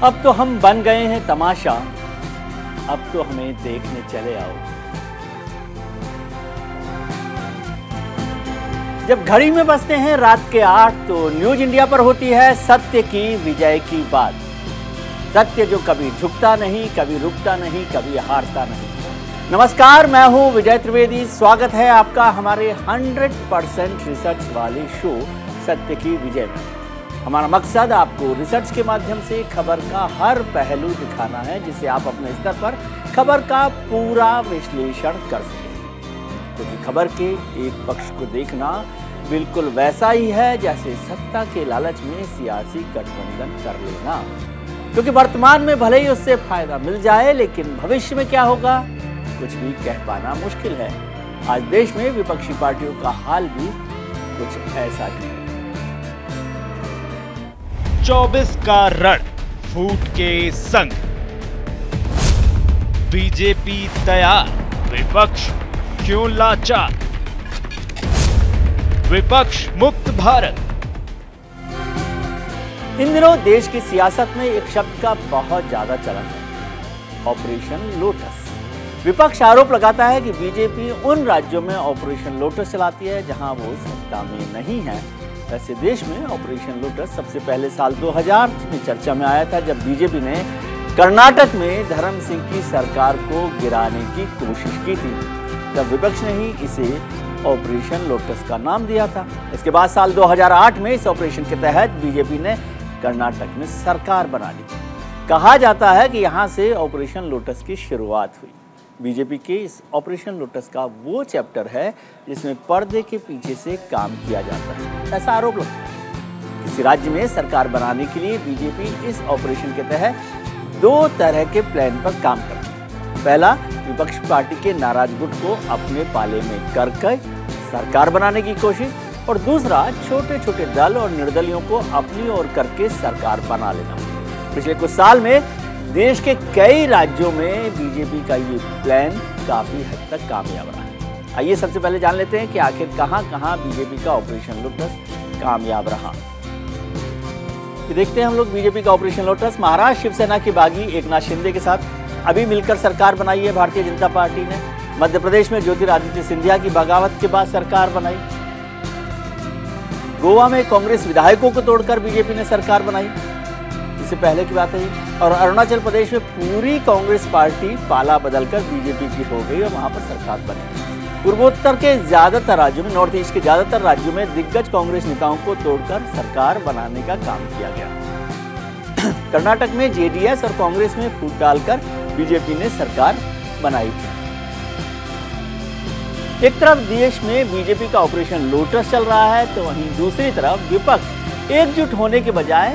अब तो हम बन गए हैं तमाशा, अब तो हमें देखने चले आओ। जब घड़ी में बजते हैं रात के 8 तो न्यूज इंडिया पर होती है सत्य की विजय की बात। सत्य जो कभी झुकता नहीं, कभी रुकता नहीं, कभी हारता नहीं। नमस्कार, मैं हूं विजय त्रिवेदी। स्वागत है आपका हमारे 100% रिसर्च वाले शो सत्य की विजय में। हमारा मकसद आपको रिसर्च के माध्यम से खबर का हर पहलू दिखाना है, जिससे आप अपने स्तर पर खबर का पूरा विश्लेषण कर सकें। क्योंकि खबर के एक पक्ष को देखना बिल्कुल वैसा ही है जैसे सत्ता के लालच में सियासी गठबंधन कर लेना। क्योंकि वर्तमान में भले ही उससे फायदा मिल जाए, लेकिन भविष्य में क्या होगा कुछ भी कह पाना मुश्किल है। आज देश में विपक्षी पार्टियों का हाल भी कुछ ऐसा ही है। 24 का रण फूट के संग, बीजेपी तैयार, विपक्ष क्यों लाचार, विपक्ष मुक्त भारत। इन दिनों देश की सियासत में एक शब्द का बहुत ज्यादा चलन है, ऑपरेशन लोटस। विपक्ष आरोप लगाता है कि बीजेपी उन राज्यों में ऑपरेशन लोटस चलाती है जहां वो सत्ता में नहीं है। वैसे देश में ऑपरेशन लोटस सबसे पहले साल 2000 में चर्चा में आया था, जब बीजेपी ने कर्नाटक में धर्म सिंह की सरकार को गिराने की कोशिश की थी। तब विपक्ष ने ही इसे ऑपरेशन लोटस का नाम दिया था। इसके बाद साल 2008 में इस ऑपरेशन के तहत बीजेपी ने कर्नाटक में सरकार बना ली। कहा जाता है कि यहाँ से ऑपरेशन लोटस की शुरुआत हुई। बीजेपी के इस ऑपरेशन लोटस का वो चैप्टर है जिसमें पर्दे के पीछे से काम किया जाता है, ऐसा आरोप लगता है। किसी राज्य में सरकार बनाने के लिए बीजेपी इस ऑपरेशन के तहत दो तरह के प्लान पर काम करती है। पहला, विपक्ष पार्टी के नाराज गुट को अपने पाले में करके सरकार बनाने की कोशिश, और दूसरा, छोटे छोटे दल और निर्दलियों को अपनी ओर करके सरकार बना लेना। पिछले कुछ साल में देश के कई राज्यों में बीजेपी का ये प्लान काफी हद तक कामयाब रहा है। आइए सबसे पहले जान लेते हैं कि आखिर कहां कहां बीजेपी का ऑपरेशन लोटस कामयाब रहा। ये देखते हैं हम लोग बीजेपी का ऑपरेशन लोटस। महाराष्ट्र शिवसेना की बागी एकनाथ शिंदे के साथ अभी मिलकर सरकार बनाई है भारतीय जनता पार्टी ने। मध्य प्रदेश में ज्योतिरादित्य सिंधिया की बगावत के बाद सरकार बनाई। गोवा में कांग्रेस विधायकों को तोड़कर बीजेपी ने सरकार बनाई, इससे पहले की बात है। और अरुणाचल प्रदेश में पूरी कांग्रेस पार्टी पाला बदलकर बीजेपी की हो गई और वहां पर सरकार बनी। पूर्वोत्तर के ज्यादातर राज्यों में, नॉर्थ ईस्ट के ज्यादातर राज्यों में दिग्गज कांग्रेस नेताओं को तोड़कर सरकार बनाने का काम किया गया। कर्नाटक में जेडीएस और कांग्रेस में फूट डालकर बीजेपी ने सरकार बनाई थी। एक तरफ देश में बीजेपी का ऑपरेशन लोटस चल रहा है, तो वहीं दूसरी तरफ विपक्ष एकजुट होने के बजाय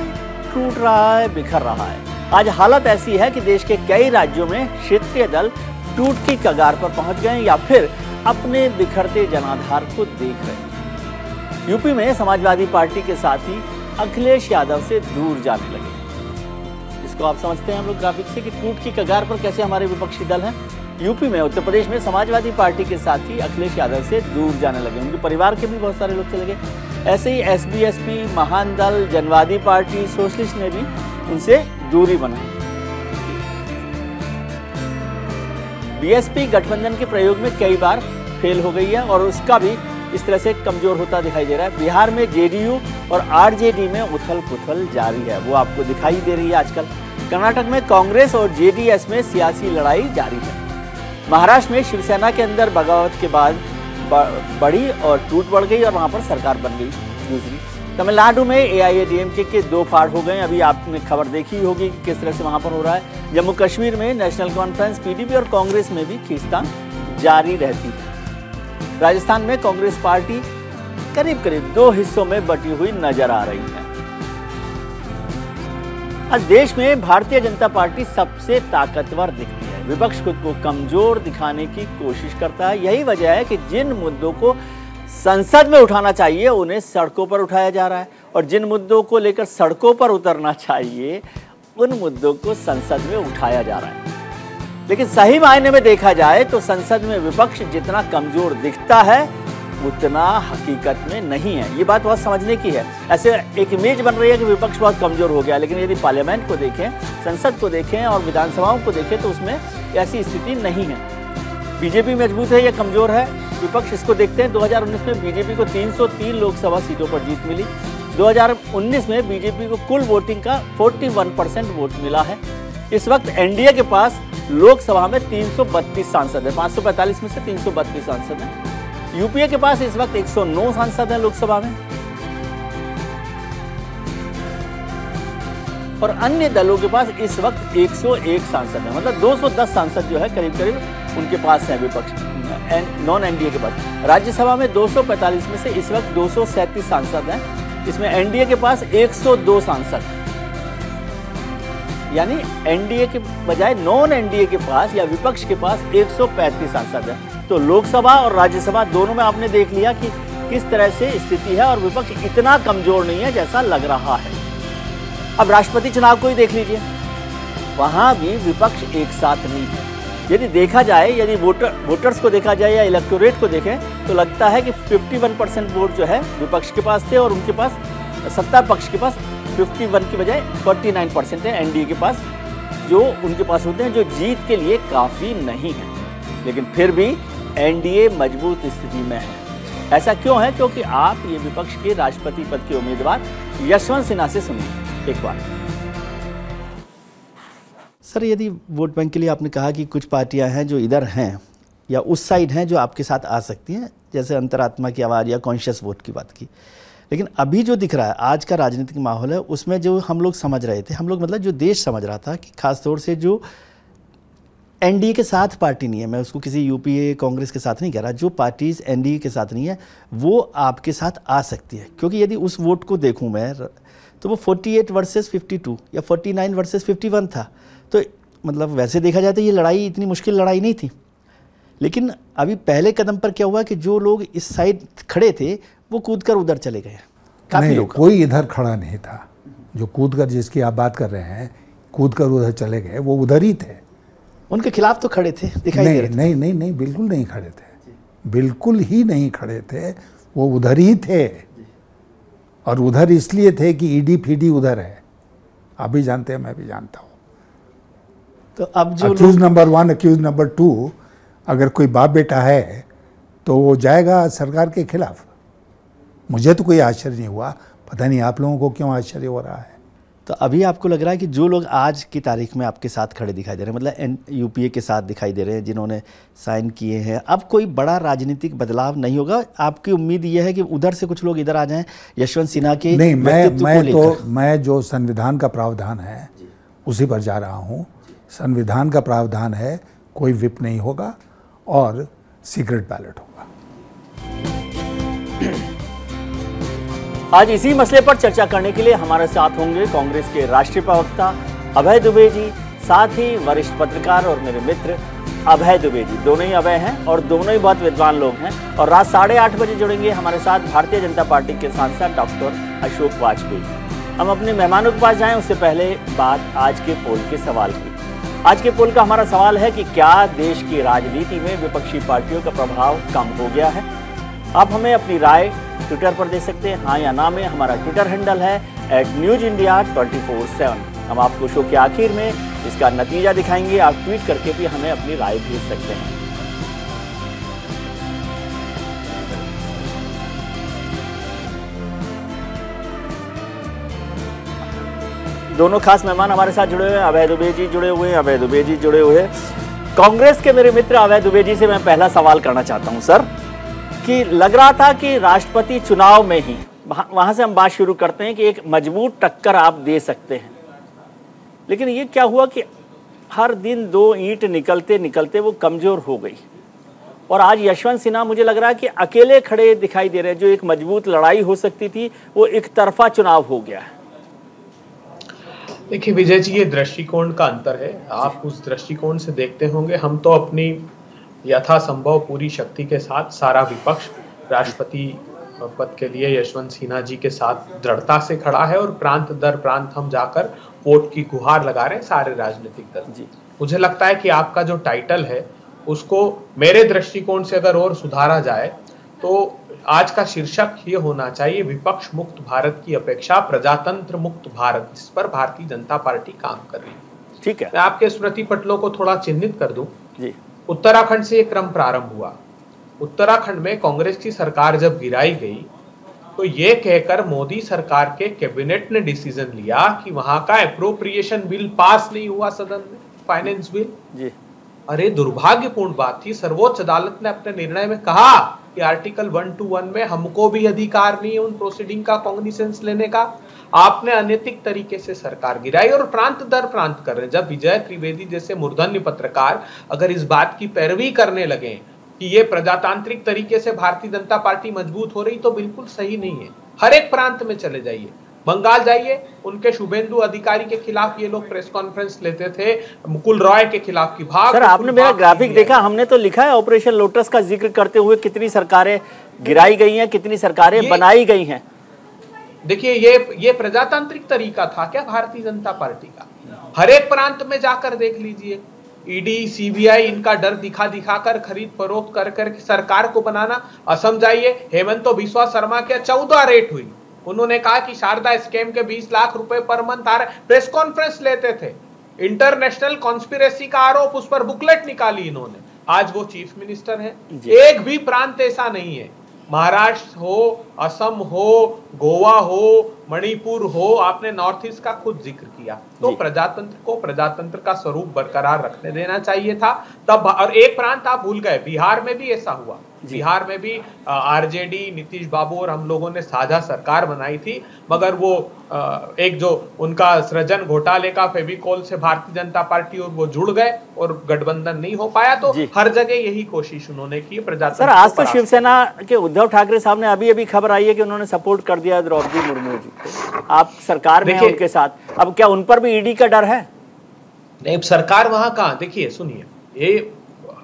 टूट रहा है, बिखर रहा है। आज हालत ऐसी है कि देश के कई राज्यों में क्षेत्रीय दल टूट की कगार पर पहुंच गए या फिर अपने बिखरते जनाधार को देख रहे हैं। यूपी में समाजवादी पार्टी के साथी अखिलेश यादव से दूर जाने लगे। इसको आप समझते हैं हम लोग ग्राफिक से कि टूट की कगार पर कैसे हमारे विपक्षी दल हैं। यूपी में, उत्तर प्रदेश में समाजवादी पार्टी के साथी अखिलेश यादव से दूर जाने लगे। उनके परिवार के भी बहुत सारे लोग चले गए। ऐसे ही एसबीएसपी, महान दल, जनवादी पार्टी, सोशलिस्ट ने भी उनसे दूरी बनाई। बीएसपी गठबंधन के प्रयोग में कई बार फेल हो गई है और उसका भी इस तरह से कमजोर होता दिखाई दे रहा है। बिहार में जेडीयू और आरजेडी में उथल पुथल जारी है, वो आपको दिखाई दे रही है आजकल। कर्नाटक में कांग्रेस और जेडीएस में सियासी लड़ाई जारी है। महाराष्ट्र में शिवसेना के अंदर बगावत के बाद बढ़ी और टूट बढ़ गई और वहां पर सरकार बन गई दूसरी। तमिलनाडु में एआईएडीएमके के दो फाड़ हो गए। अभी आपने खबर देखी होगी कि किस तरह से वहां पर हो रहा है। जम्मू कश्मीर में नेशनल कॉन्फ्रेंस, पीडीपी और कांग्रेस में भी खींचतान जारी रहती है। राजस्थान में कांग्रेस पार्टी करीब करीब दो हिस्सों में बटी हुई नजर आ रही है। आज देश में भारतीय जनता पार्टी सबसे ताकतवर दिखती है। विपक्ष खुद को कमजोर दिखाने की कोशिश करता है। यही वजह है कि जिन मुद्दों को संसद में उठाना चाहिए उन्हें सड़कों पर उठाया जा रहा है, और जिन मुद्दों को लेकर सड़कों पर उतरना चाहिए उन मुद्दों को संसद में उठाया जा रहा है। लेकिन सही मायने में देखा जाए तो संसद में विपक्ष जितना कमजोर दिखता है उतना हकीकत में नहीं है। ये बात बहुत समझने की है। ऐसे एक इमेज बन रही है कि विपक्ष बहुत कमज़ोर हो गया, लेकिन यदि पार्लियामेंट को देखें, संसद को देखें और विधानसभाओं को देखें तो उसमें ऐसी स्थिति नहीं है। बीजेपी मजबूत है या कमज़ोर है, विपक्ष इसको देखते हैं। 2019 में बीजेपी को 303 लोकसभा सीटों पर जीत मिली। 2019 में बीजेपी को कुल वोटिंग का 41% वोट मिला है। इस वक्त एनडीए के पास लोकसभा में 332 सांसद है, 545 में से 332 सांसद हैं। यूपीए के पास इस वक्त 109 सांसद हैं लोकसभा में, और अन्य दलों के पास इस वक्त 101 सांसद हैं। मतलब 210 सांसद जो है करीब करीब उनके पास है विपक्ष, नॉन एनडीए के पास। राज्यसभा में 245 में से इस वक्त 237 सांसद हैं, इसमें एनडीए के पास 102 सांसद हैं। यानी एनडीए के बजाय नॉन एनडीए के पास या विपक्ष के पास 135 सांसद हैं। तो लोकसभा और राज्यसभा दोनों में आपने देख लिया कि किस तरह से स्थिति है, और विपक्ष इतना कमजोर नहीं है जैसा लग रहा है। अब राष्ट्रपति चुनाव को ही देख लीजिए, वहां भी विपक्ष एक साथ नहीं है। यदि देखा जाए, यदि वोटर्स को देखा जाए या इलेक्टोरेट को देखें, तो लगता है कि 51% वोट जो है विपक्ष के पास थे, और उनके पास सत्ता पक्ष के पास 51 की बजाय 49% है एनडीए के पास, जो उनके पास होते हैं, जो जीत के लिए काफ़ी नहीं है। लेकिन फिर भी एनडीए मजबूत स्थिति में है। ऐसा क्यों है? क्योंकि आप ये विपक्ष के राष्ट्रपति पद के उम्मीदवार यशवंत सिन्हा से सुनिए एक बार। सर, यदि वोट बैंक के लिए आपने कहा कि कुछ पार्टियां हैं जो इधर हैं या उस साइड हैं जो आपके साथ आ सकती हैं, जैसे अंतरात्मा की आवाज़ या कॉन्शियस वोट की बात की, लेकिन अभी जो दिख रहा है आज का राजनीतिक माहौल है, उसमें जो हम लोग समझ रहे थे, हम लोग मतलब जो देश समझ रहा था कि खासतौर से जो एनडीए के साथ पार्टी नहीं है, मैं उसको किसी यूपीए कांग्रेस के साथ नहीं कह रहा, जो पार्टीज एनडीए के साथ नहीं है वो आपके साथ आ सकती है। क्योंकि यदि उस वोट को देखूं मैं, तो वो 48 वर्सेस 52 या 49 वर्सेस 51 था। तो मतलब वैसे देखा जाए तो ये लड़ाई इतनी मुश्किल लड़ाई नहीं थी। लेकिन अभी पहले कदम पर क्या हुआ कि जो लोग इस साइड खड़े थे वो कूदकर उधर चले गए। काफी लोग, कोई इधर खड़ा नहीं था। जो कूदकर, जिसकी आप बात कर रहे हैं, कूदकर उधर चले गए, वो उधर ही थे। उनके खिलाफ तो खड़े थे, दिखाई दे रहे थे। नहीं, बिल्कुल नहीं खड़े थे, बिल्कुल ही नहीं खड़े थे। वो उधर ही थे, और उधर इसलिए थे कि ईडी फीडी उधर है। आप भी जानते हैं, मैं भी जानता हूँ। तो अब जो अक्यूज नंबर 1, अक्यूज नंबर 2, अगर कोई बाप बेटा है तो वो जाएगा सरकार के खिलाफ। मुझे तो कोई आश्चर्य नहीं हुआ, पता नहीं आप लोगों को क्यों आश्चर्य हो रहा है। तो अभी आपको लग रहा है कि जो लोग आज की तारीख में आपके साथ खड़े दिखाई दे रहे हैं, मतलब यूपीए के साथ दिखाई दे रहे हैं, जिन्होंने साइन किए हैं, अब कोई बड़ा राजनीतिक बदलाव नहीं होगा? आपकी उम्मीद यह है कि उधर से कुछ लोग इधर आ जाएं यशवंत सिन्हा के नहीं, मैं मैं जो संविधान का प्रावधान है उसी पर जा रहा हूँ। संविधान का प्रावधान है कोई विप नहीं होगा और सीक्रेट बैलेट होगा। आज इसी मसले पर चर्चा करने के लिए हमारे साथ होंगे कांग्रेस के राष्ट्रीय प्रवक्ता अभय दुबे जी, साथ ही वरिष्ठ पत्रकार और मेरे मित्र अभय दुबे जी। दोनों ही अभय हैं और दोनों ही बहुत विद्वान लोग हैं। और रात 8:30 बजे जुड़ेंगे हमारे साथ भारतीय जनता पार्टी के सांसद डॉक्टर अशोक वाजपेयी। हम अपने मेहमानों के पास जाएं, उससे पहले बात आज के पोल के सवाल की। आज के पोल का हमारा सवाल है कि क्या देश की राजनीति में विपक्षी पार्टियों का प्रभाव कम हो गया है? आप हमें अपनी राय ट्विटर पर दे सकते हैं, हाँ या ना में। हमारा ट्विटर हैंडल है @newsindia247। हम आपको शो के आखिर में इसका नतीजा दिखाएंगे। आप ट्वीट करके भी हमें अपनी राय भेज सकते हैं। दोनों खास मेहमान हमारे साथ जुड़े हुए हैं। अभय दुबे जी जुड़े हुए हैं, कांग्रेस के मेरे मित्र अभय दुबे जी से मैं पहला सवाल करना चाहता हूं सर, कि लग रहा था कि राष्ट्रपति चुनाव में ही, वहां से हम बात शुरू करते हैं, कि एक मजबूत टक्कर आप दे सकते हैं। लेकिन ये क्या हुआ कि हर दिन 2 ईंट निकलते निकलते वो कमजोर हो गई, और आज यशवंत सिन्हा मुझे लग रहा है कि अकेले खड़े दिखाई दे रहे हैं। जो एक मजबूत लड़ाई हो सकती थी वो एक तरफा चुनाव हो गया है। देखिए विजय जी, ये दृष्टिकोण का अंतर है। आप उस दृष्टिकोण से देखते होंगे, हम तो अपनी यथासंभव पूरी शक्ति के साथ, सारा विपक्ष राष्ट्रपति पद के लिए यशवंत सिन्हा जी के साथ दृढ़ता से खड़ा है, और प्रांत दर प्रांत हम जाकर वोट की गुहार लगा रहे हैं सारे राजनीतिक दल जी। मुझे लगता है कि आपका जो टाइटल है उसको मेरे दृष्टिकोण से अगर और सुधारा जाए तो आज का शीर्षक ये होना चाहिए, विपक्ष मुक्त भारत की अपेक्षा प्रजातंत्र मुक्त भारत, जिस पर भारतीय जनता पार्टी काम कर रही है। ठीक है, मैं आपके स्मृति पटलों को थोड़ा चिन्हित कर दूं। जी, उत्तराखंड से एक क्रम प्रारंभ हुआ। उत्तराखंड में कांग्रेस की सरकार जब गिराई गई तो ये कहकर मोदी सरकार के कैबिनेट ने डिसीजन लिया कि वहां का एप्रोप्रिएशन बिल पास नहीं हुआ सदन में, फाइनेंस बिल। जी, अरे दुर्भाग्यपूर्ण बात थी, सर्वोच्च अदालत ने अपने निर्णय में कहा कि आर्टिकल 121 में हमको भी अधिकार नहीं है उन प्रोसीडिंग का कॉग्निसेंस लेने का। आपने अनैतिक तरीके से सरकार गिराई और प्रांत दर प्रांत कर रहे। जब विजय त्रिवेदी जैसे मूर्धन्य पत्रकार अगर इस बात की पैरवी करने लगे कि ये प्रजातांत्रिक तरीके से भारतीय जनता पार्टी मजबूत हो रही, तो बिल्कुल सही नहीं है। हर एक प्रांत में चले जाइए, बंगाल जाइए, उनके शुभेंदु अधिकारी के खिलाफ ये लोग प्रेस कॉन्फ्रेंस लेते थे, मुकुल रॉय के खिलाफ की भाग। सर आपने मेरा ग्राफिक देखा, हमने तो लिखा है ऑपरेशन लोटस का जिक्र करते हुए कितनी सरकारें गिराई गई हैं, कितनी सरकारें बनाई गई हैं। देखिए ये प्रजातांत्रिक तरीका था क्या भारतीय जनता पार्टी का? हर एक प्रांत में जाकर देख लीजिए, ईडी सीबीआई इनका डर दिखा दिखाकर खरीद फरोख्त कर कर सरकार को बनाना। असम जाइए, हेमंत बिस्वा शर्मा के 14 रेट हुई, उन्होंने कहा कि शारदा स्कैम के 20 लाख रुपए पर मंथ आ रहे, प्रेस कॉन्फ्रेंस लेते थे। इंटरनेशनल कॉन्स्पिरेसी का आरोप, उस पर बुकलेट निकाली इन्होंने, आज वो चीफ मिनिस्टर हैं। एक भी प्रांत ऐसा नहीं है, महाराष्ट्र हो, असम हो, गोवा हो, मणिपुर हो, आपने नॉर्थ ईस्ट का खुद जिक्र किया। तो प्रजातंत्र को प्रजातंत्र का स्वरूप बरकरार रखने देना चाहिए था तब। और एक प्रांत आप भूल गए, बिहार में भी ऐसा हुआ। बिहार में भी आरजेडी, नीतीश बाबू और हम लोगों ने साझा सरकार बनाई थी, मगर वो एक जो उनका सृजन घोटाले का फेविकोल से भारतीय जनता पार्टी और वो जुड़ गए और गठबंधन नहीं हो पाया। तो हर जगह यही कोशिश उन्होंने की प्रजातंत्र। सर आज तो शिवसेना के उद्धव ठाकरे साहब ने अभी खबर आई है कि उन्होंने सपोर्ट कर दिया द्रौपदी मुर्मू जी को। आप सरकार में हैं उनके साथ, अब क्या उन पर भी ईडी का डर है? नहीं, सरकार वहां कहां। देखिए सुनिए, ये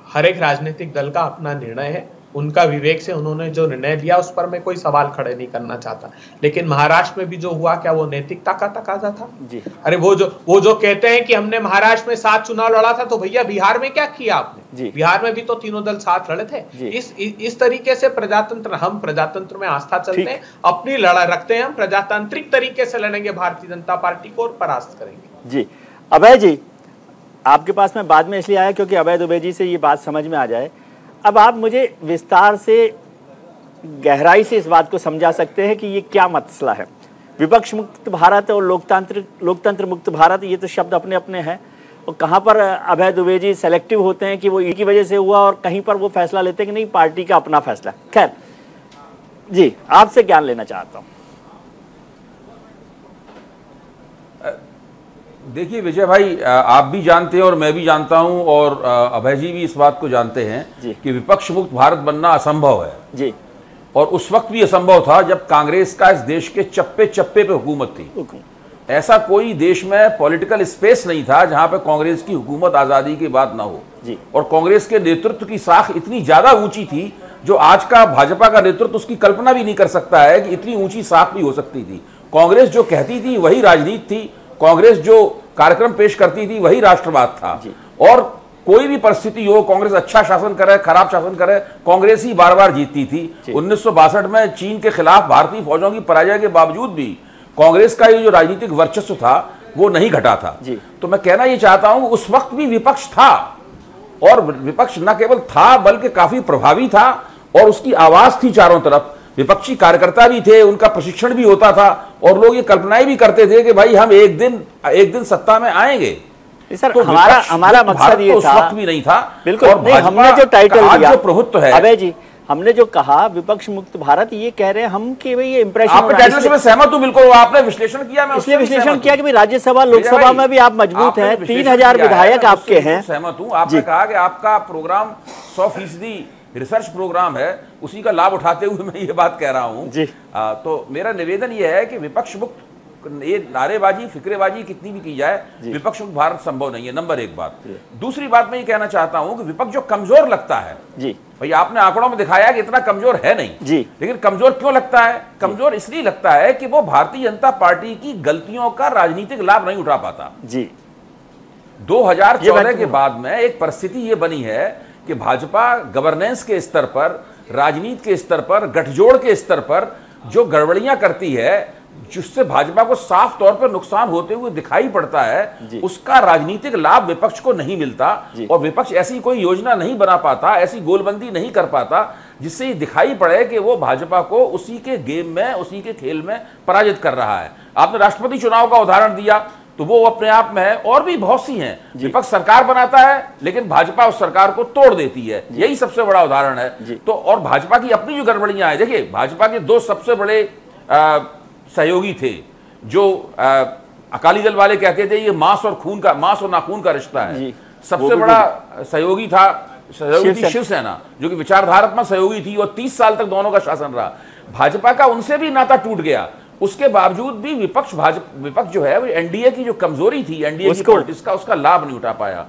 हर एक राजनीतिक दल का अपना निर्णय है, उनका विवेक से उन्होंने जो निर्णय लिया उस पर मैं कोई सवाल खड़े नहीं करना चाहता। लेकिन महाराष्ट्र में भी जो हुआ, क्या वो नैतिकता का तकाजा था? जी। अरे वो जो कहते हैं कि हमने महाराष्ट्र में 7 चुनाव लड़ा था, तो भैया बिहार में क्या किया आपने? बिहार में भी तो तीनों दल साथ लड़े थे। इस तरीके से प्रजातंत्र, हम प्रजातंत्र में आस्था चलते हैं, अपनी लड़ाई रखते हैं, हम प्रजातांत्रिक तरीके से लड़ेंगे भारतीय जनता पार्टी को और परास्त करेंगे। जी। अभय जी, आपके पास मैं बाद में इसलिए आया क्योंकि अभय दुबे जी से ये बात समझ में आ जाए। अब आप मुझे विस्तार से, गहराई से इस बात को समझा सकते हैं कि ये क्या मसला है? विपक्ष मुक्त भारत और लोकतंत्र मुक्त भारत, ये तो शब्द अपने अपने हैं, और कहाँ पर अभय दुबे जी सेलेक्टिव होते हैं कि वो इनकी वजह से हुआ और कहीं पर वो फैसला लेते हैं कि नहीं पार्टी का अपना फैसला। खैर जी, आपसे ज्ञान लेना चाहता हूँ। देखिए विजय भाई, आप भी जानते हैं और मैं भी जानता हूं और अभय जी भी इस बात को जानते हैं कि विपक्ष मुक्त भारत बनना असंभव है जी। और उस वक्त भी असंभव था जब कांग्रेस का इस देश के चप्पे चप्पे पे हुकूमत थी। ऐसा कोई देश में पॉलिटिकल स्पेस नहीं था जहां पे कांग्रेस की हुकूमत आजादी के बाद ना हो जी। और कांग्रेस के नेतृत्व की साख इतनी ज्यादा ऊंची थी, जो आज का भाजपा का नेतृत्व उसकी कल्पना भी नहीं कर सकता है कि इतनी ऊंची साख भी हो सकती थी। कांग्रेस जो कहती थी वही राजनीति थी, कांग्रेस जो कार्यक्रम पेश करती थी वही राष्ट्रवाद था। और कोई भी परिस्थिति हो, कांग्रेस अच्छा शासन करे, खराब शासन करे, कांग्रेस ही बार बार जीतती थी। 1962 में चीन के खिलाफ भारतीय फौजों की पराजय के बावजूद भी कांग्रेस का ये जो राजनीतिक वर्चस्व था वो नहीं घटा था। तो मैं कहना ये चाहता हूं, उस वक्त भी विपक्ष था, और विपक्ष न केवल था बल्कि काफी प्रभावी था, और उसकी आवाज थी चारों तरफ। विपक्षी कार्यकर्ता भी थे, उनका प्रशिक्षण भी होता था, और लोग ये कल्पनाएं भी करते थे कि भाई हम एक दिन सत्ता में आएंगे। सर तो हमारा मकसद ये था, उस वक्त भी नहीं था बिल्कुल। और नहीं, हमने जो टाइटल दिया, जो प्रभुत्व है अभय जी, हमने जो कहा विपक्ष मुक्त भारत, ये कह रहे हैं हम कि भाई ये इंप्रेशन, आपके टाइटल से मैं सहमत हूं बिल्कुल। आपने विश्लेषण किया, मैं इसलिए विश्लेषण किया कि राज्यसभा लोकसभा में भी आप मजबूत हैं, 3000 विधायक आपके हैं। सहमत हूं। आपने कहा कि आपका प्रोग्राम 100% रिसर्च प्रोग्राम है, उसी का लाभ उठाते हुए मैं ये बात कह रहा हूं जी। तो मेरा निवेदन ये है कि विपक्ष मुक्त, ये नारेबाजी फिक्रेबाजी कितनी भी की जाए, विपक्ष मुक्त भारत संभव नहीं है, नंबर एक बात। दूसरी बात मैं ये कहना चाहता हूं कि विपक्ष जो कमजोर लगता है जी, भाई आपने आंकड़ों में दिखाया कि इतना कमजोर है नहीं जी, लेकिन कमजोर क्यों लगता है? कमजोर इसलिए लगता है कि वो भारतीय जनता पार्टी की गलतियों का राजनीतिक लाभ नहीं उठा पाता जी। 2014 के बाद में एक परिस्थिति ये बनी है कि भाजपा गवर्नेंस के स्तर पर, राजनीति के स्तर पर, गठजोड़ के स्तर पर जो गड़बड़ियां करती है, जिससे भाजपा को साफ तौर पर नुकसान होते हुए दिखाई पड़ता है, उसका राजनीतिक लाभ विपक्ष को नहीं मिलता और विपक्ष ऐसी कोई योजना नहीं बना पाता, ऐसी गोलबंदी नहीं कर पाता जिससे ये दिखाई पड़े कि वो भाजपा को उसी के गेम में, उसी के खेल में पराजित कर रहा है। आपने राष्ट्रपति चुनाव का उदाहरण दिया, तो वो अपने आप में है, और भी बहुत सी हैं। विपक्ष सरकार बनाता है लेकिन भाजपा उस सरकार को तोड़ देती है, यही सबसे बड़ा उदाहरण है। तो और भाजपा की अपनी जो गड़बड़ियां हैं, देखिए भाजपा के दो सबसे बड़े सहयोगी थे, जो अकाली दल वाले कहते थे ये मांस और नाखून का रिश्ता है। सबसे बड़ा सहयोगी थी शिवसेना, जो कि विचारधारात्मक सहयोगी थी, और 30 साल तक दोनों का शासन रहा। भाजपा का उनसे भी नाता टूट गया, उसके बावजूद भी विपक्ष जो है वो एनडीए की जो कमजोरी थी, एनडीए की पॉलिटिक्स का, उसका लाभ नहीं उठा पाया।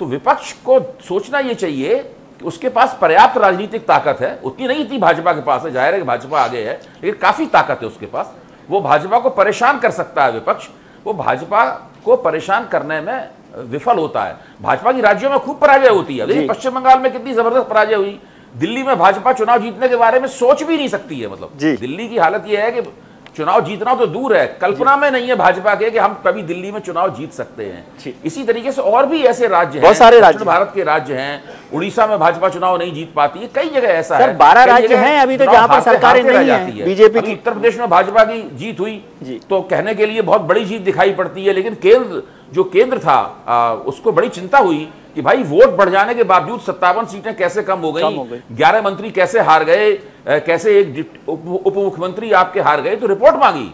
तो विपक्ष को सोचना ये चाहिए कि उसके पास पर्याप्त राजनीतिक ताकत है, उतनी नहीं थी भाजपा के पास है, जाहिर है कि भाजपा आगे है, लेकिन काफी ताकत है उसके पास, वो भाजपा को परेशान कर सकता है। विपक्ष वो भाजपा को परेशान करने में विफल होता है। भाजपा की राज्यों में खूब पराजय होती है, देखिए पश्चिम बंगाल में कितनी जबरदस्त पराजय हुई, दिल्ली में भाजपा चुनाव जीतने के बारे में सोच भी नहीं सकती है। मतलब दिल्ली की हालत यह है कि चुनाव जीतना तो दूर है, कल्पना में नहीं है भाजपा के कि हम कभी दिल्ली में चुनाव जीत सकते हैं। इसी तरीके से और भी ऐसे राज्य हैं, बहुत सारे राज्य भारत के राज्य हैं, उड़ीसा में भाजपा चुनाव नहीं जीत पाती है, कई जगह ऐसा है। 12 राज्य हैं अभी तो जहां पर सरकारें नहीं है बीजेपी की। उत्तर प्रदेश में भाजपा की जीत हुई तो कहने के लिए बहुत बड़ी जीत दिखाई पड़ती है, लेकिन केंद्र था उसको बड़ी चिंता हुई कि भाई वोट बढ़ जाने के बावजूद 57 सीटें कैसे कम हो गई, 11 मंत्री कैसे हार गए, कैसे एक उप मुख्यमंत्री आपके हार गए। तो रिपोर्ट मांगी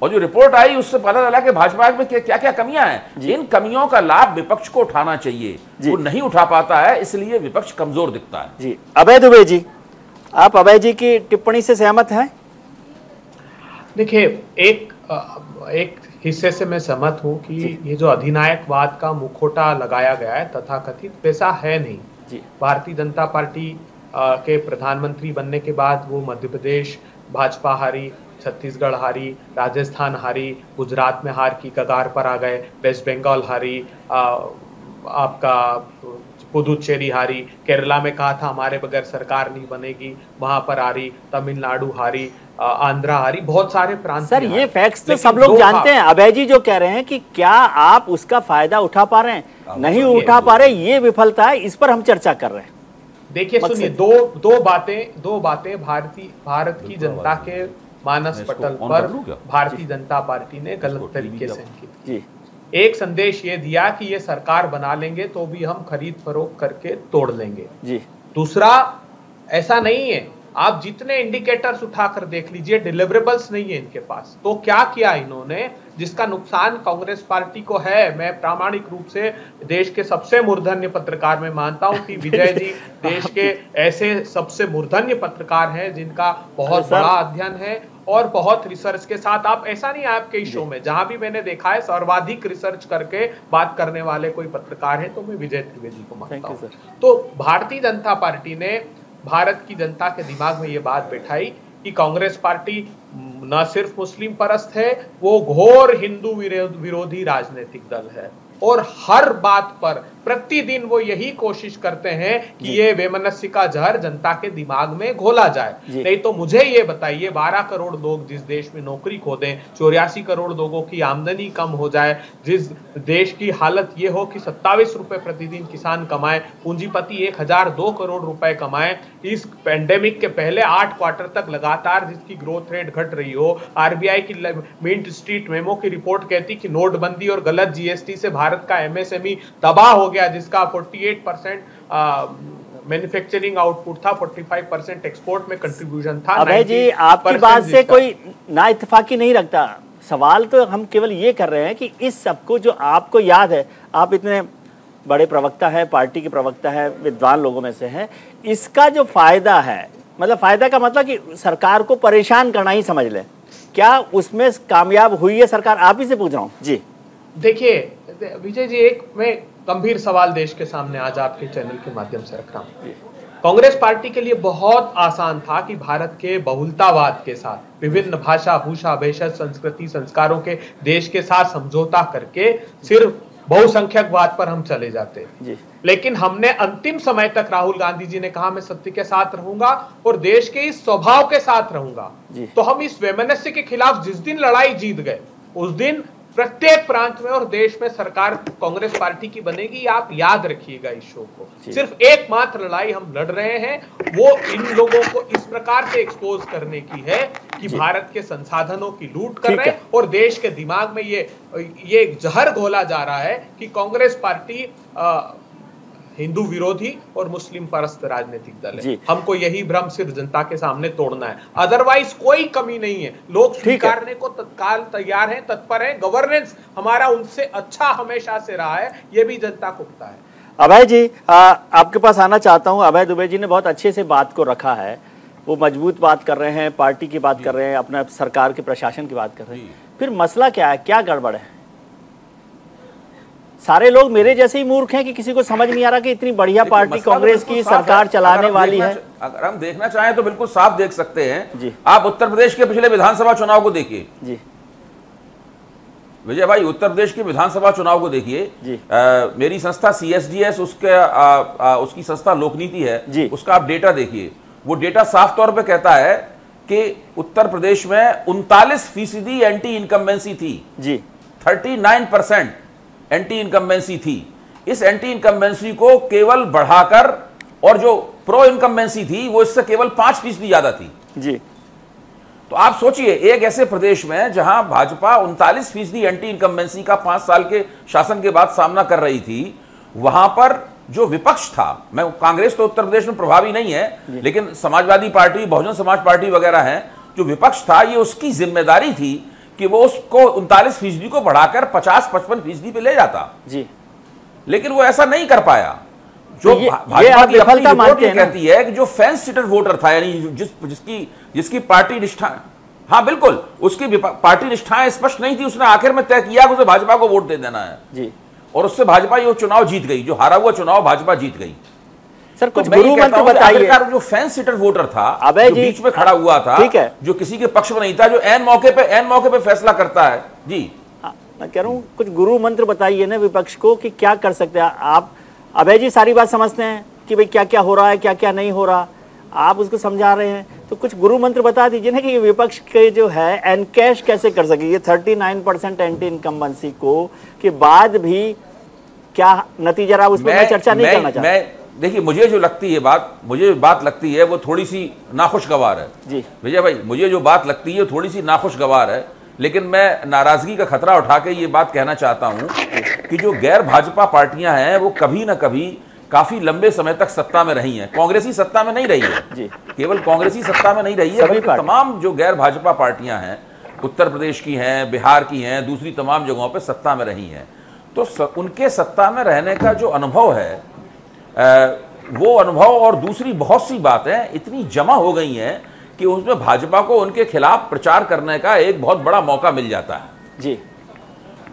और जो रिपोर्ट आई उससे पता चला कि भाजपा में क्या क्या कमियां हैं। इन कमियों का लाभ विपक्ष को उठाना चाहिए, वो नहीं उठा पाता है, इसलिए विपक्ष कमजोर दिखता है। जी अभय दुबे जी, आप अभय जी की टिप्पणी से सहमत हैं? देखिए, एक हिस्से से मैं सहमत हूं कि ये जो अधिनायकवाद का मुखौटा लगाया गया है तथाकथित, वैसा है नहीं। भारतीय जनता पार्टी के प्रधानमंत्री बनने के बाद वो मध्य प्रदेश भाजपा हारी, छत्तीसगढ़ हारी, राजस्थान हारी, गुजरात में हार की कगार पर आ गए, वेस्ट बंगाल हारी, आपका पुदुचेरी हारी, केरला में कहा था हमारे बगैर सरकार नहीं बनेगी, वहां पर हारी, तमिलनाडु हारी, आंध्रा हारी, बहुत सारे प्रांत। सर ये फैक्ट्स तो सब लोग जानते हैं। अभय जी जो कह रहे हैं कि क्या आप उसका फायदा उठा पा रहे हैं, नहीं उठा पा रहे, ये विफलता है, इस पर हम चर्चा कर रहे हैं। देखिए सुनिए, दो बातें भारत की जनता के मानस पटल पर भारतीय जनता पार्टी ने गलत तरीके से की। एक संदेश ये दिया कि ये सरकार बना लेंगे तो भी हम खरीद फरोख्त करके तोड़ लेंगे जी। दूसरा, ऐसा नहीं है, आप जितने इंडिकेटर्स उठाकर देख लीजिए, डिलीवरेबल्स नहीं है इनके पास। तो क्या किया इन्होंने जिसका नुकसान कांग्रेस पार्टी को है? मैं प्रामाणिक रूप से देश के सबसे मूर्धन्य पत्रकार में मानता हूं कि विजय जी देश के ऐसे सबसे मूर्धन्य पत्रकार हैं जिनका बहुत बड़ा अध्ययन है और बहुत रिसर्च के साथ। आप ऐसा नहीं है आपके शो में, जहां भी मैंने देखा है सर्वाधिक रिसर्च करके बात करने वाले कोई पत्रकार है तो मैं विजय त्रिवेदी को मानता हूं। तो भारतीय जनता पार्टी ने भारत की जनता के दिमाग में ये बात बैठाई कि कांग्रेस पार्टी न सिर्फ मुस्लिम परस्त है, वो घोर हिंदू विरोधी राजनीतिक दल है और हर बात पर प्रतिदिन वो यही कोशिश करते हैं कि ये बेमनस्सी का जहर जनता के दिमाग में घोला जाए। नहीं तो मुझे ये बताइए, 12 करोड़ लोग जिस देश में नौकरी खो दें, 84 करोड़ लोगों की आमदनी कम हो जाए, जिस देश की हालत ये हो कि 27 रुपए प्रतिदिन किसान कमाए, पूंजीपति 1002 करोड़ रुपए कमाए, इस पेंडेमिक के पहले 8 क्वार्टर तक लगातार जिसकी ग्रोथ रेट घट रही हो, आरबीआई की मिंट स्ट्रीट मेमो की रिपोर्ट कहती कि नोटबंदी और गलत जीएसटी से भारत का एमएसएमई तबाह हो गया, जिसका 48% मैन्युफैक्चरिंग आउटपुट था, 45% एक्सपोर्ट में कंट्रीब्यूशन था। अभय जी, आपकी बात से कोई ना इत्तेफाकी नहीं रखता। सवाल तो हम केवल ये कर रहे हैं कि इस सबको जो आपको याद है, आप इतने बड़े प्रवक्ता है, पार्टी के प्रवक्ता है, विद्वान लोगों में से हैं, इसका जो फायदा है, मतलब फायदा का मतलब कि सरकार को परेशान करना ही समझ लें, क्या उसमें कामयाब हुई है सरकार? आप ही से पूछ रहा हूँ जी। देखिए विजय जी, एक मैं गंभीर सवाल देश के सामने आज आपके चैनल के माध्यम से रख रहा हूं। कांग्रेस पार्टी के लिए बहुत आसान था कि भारत के बहुलतावाद के साथ, विभिन्न भाषा, भूषा, भेषज, संस्कृति, संस्कारों के देश के साथ समझौता करके सिर्फ बहुसंख्यकवाद पर हम चले जाते जी। लेकिन हमने अंतिम समय तक, राहुल गांधी जी ने कहा मैं सत्य के साथ रहूंगा और देश के इस स्वभाव के साथ रहूंगा। तो हम इस वैमनस्य के खिलाफ जिस दिन लड़ाई जीत गए, उस दिन प्रत्येक प्रांत में और देश में सरकार कांग्रेस पार्टी की बनेगी। आप याद रखिएगा इस शो को। सिर्फ एकमात्र लड़ाई हम लड़ रहे हैं, वो इन लोगों को इस प्रकार से एक्सपोज करने की है कि भारत के संसाधनों की लूट कर रहे हैं और देश के दिमाग में ये एक जहर घोला जा रहा है कि कांग्रेस पार्टी हिंदू विरोधी और मुस्लिम परस्त राजनीतिक दल है। हमको यही भ्रम सिर्फ जनता के सामने तोड़ना है, अदरवाइज कोई कमी नहीं है। लोग स्वीकारने को तत्काल तैयार हैं, तत्पर हैं। गवर्नेंस हमारा उनसे अच्छा हमेशा से रहा है, ये भी जनता को पता है। अभय जी, आपके पास आना चाहता हूं। अभय दुबे जी ने बहुत अच्छे से बात को रखा है। वो मजबूत बात कर रहे हैं, पार्टी की बात कर रहे हैं, अपने सरकार के प्रशासन की बात कर रहे हैं। फिर मसला क्या है, क्या गड़बड़ है? सारे लोग मेरे जैसे ही मूर्ख हैं कि किसी को समझ नहीं आ रहा कि इतनी बढ़िया पार्टी कांग्रेस की सरकार चलाने वाली है। अगर हम देखना चाहें तो बिल्कुल साफ देख सकते हैं जी। आप उत्तर प्रदेश के पिछले विधानसभा चुनाव को देखिए जी विजय भाई, उत्तर प्रदेश के विधानसभा चुनाव को देखिए। मेरी संस्था CSDS, उसकी संस्था लोकनीति है, उसका आप डेटा देखिए। वो डेटा साफ तौर पे कहता है कि उत्तर प्रदेश में 39% एंटी इनकम्बेंसी थी जी, 39% एंटी इनकम्बेंसी थी। इस एंटी इनकम्बेंसी को केवल बढ़ाकर, और जो प्रो इनकम्बेंसी थी वो इससे केवल 5% ज्यादा थी जी। तो आप सोचिए, एक ऐसे प्रदेश में जहां भाजपा 39% एंटी इनकम्बेंसी का 5 साल के शासन के बाद सामना कर रही थी, वहां पर जो विपक्ष था, मैं कांग्रेस तो उत्तर प्रदेश में प्रभावी नहीं है, लेकिन समाजवादी पार्टी, बहुजन समाज पार्टी वगैरह है, जो विपक्ष था, ये उसकी जिम्मेदारी थी कि वो उसको 39% को बढ़ाकर 50-55% पे ले जाता जी। लेकिन वो ऐसा नहीं कर पाया। जो भाजपा की अपनी रिपोर्ट ये कहती है कि जो फेंस सिटर वोटर था, यानी जिसकी पार्टी निष्ठा, हाँ बिल्कुल, उसकी पार्टी निष्ठाएं स्पष्ट नहीं थी, उसने आखिर में तय किया कि उसे भाजपा को वोट दे देना है जी, और उससे भाजपा ये चुनाव जीत गई। जो हारा हुआ चुनाव भाजपा जीत गई। सर कुछ गुरु मंत्र बताइए। जो फेंस सिटर वोटर था, जो बीच में खड़ा हुआ था, ठीक है, जो किसी के पक्ष में नहीं था, जो एन मौके पे फैसला करता है जी। मैं कह रहा हूँ कुछ गुरु मंत्र बताइए ना विपक्ष को कि क्या कर सकते हैं आप। अभय जी सारी बात समझते हैं कि भाई क्या क्या हो रहा है, क्या क्या नहीं हो रहा, आप उसको समझा रहे हैं, तो कुछ गुरु मंत्र बता दीजिए ना कि विपक्ष के जो है एनकैश कैसे कर सके ये 39% एंटी इनकम्बेंसी को के बाद भी। क्या नतीजा रहा, उस पर मैं चर्चा नहीं करना चाहता। देखिए, मुझे जो बात लगती है वो थोड़ी सी नाखुशगवार है जी विजय भाई। मुझे जो बात लगती है थोड़ी सी नाखुशगवार है, लेकिन मैं नाराजगी का खतरा उठा के ये बात कहना चाहता हूं कि जो गैर भाजपा पार्टियां हैं वो कभी ना कभी काफी लंबे समय तक सत्ता में रही हैं। कांग्रेस ही सत्ता में नहीं रही है जी, केवल कांग्रेस ही सत्ता में नहीं रही है, बल्कि तमाम जो गैर भाजपा पार्टियां हैं, उत्तर प्रदेश की हैं, बिहार की हैं, दूसरी तमाम जगहों पर सत्ता में रही हैं। तो उनके सत्ता में रहने का जो अनुभव है, वो अनुभव और दूसरी बहुत सी बातें इतनी जमा हो गई हैं कि उसमें भाजपा को उनके खिलाफ प्रचार करने का एक बहुत बड़ा मौका मिल जाता है जी।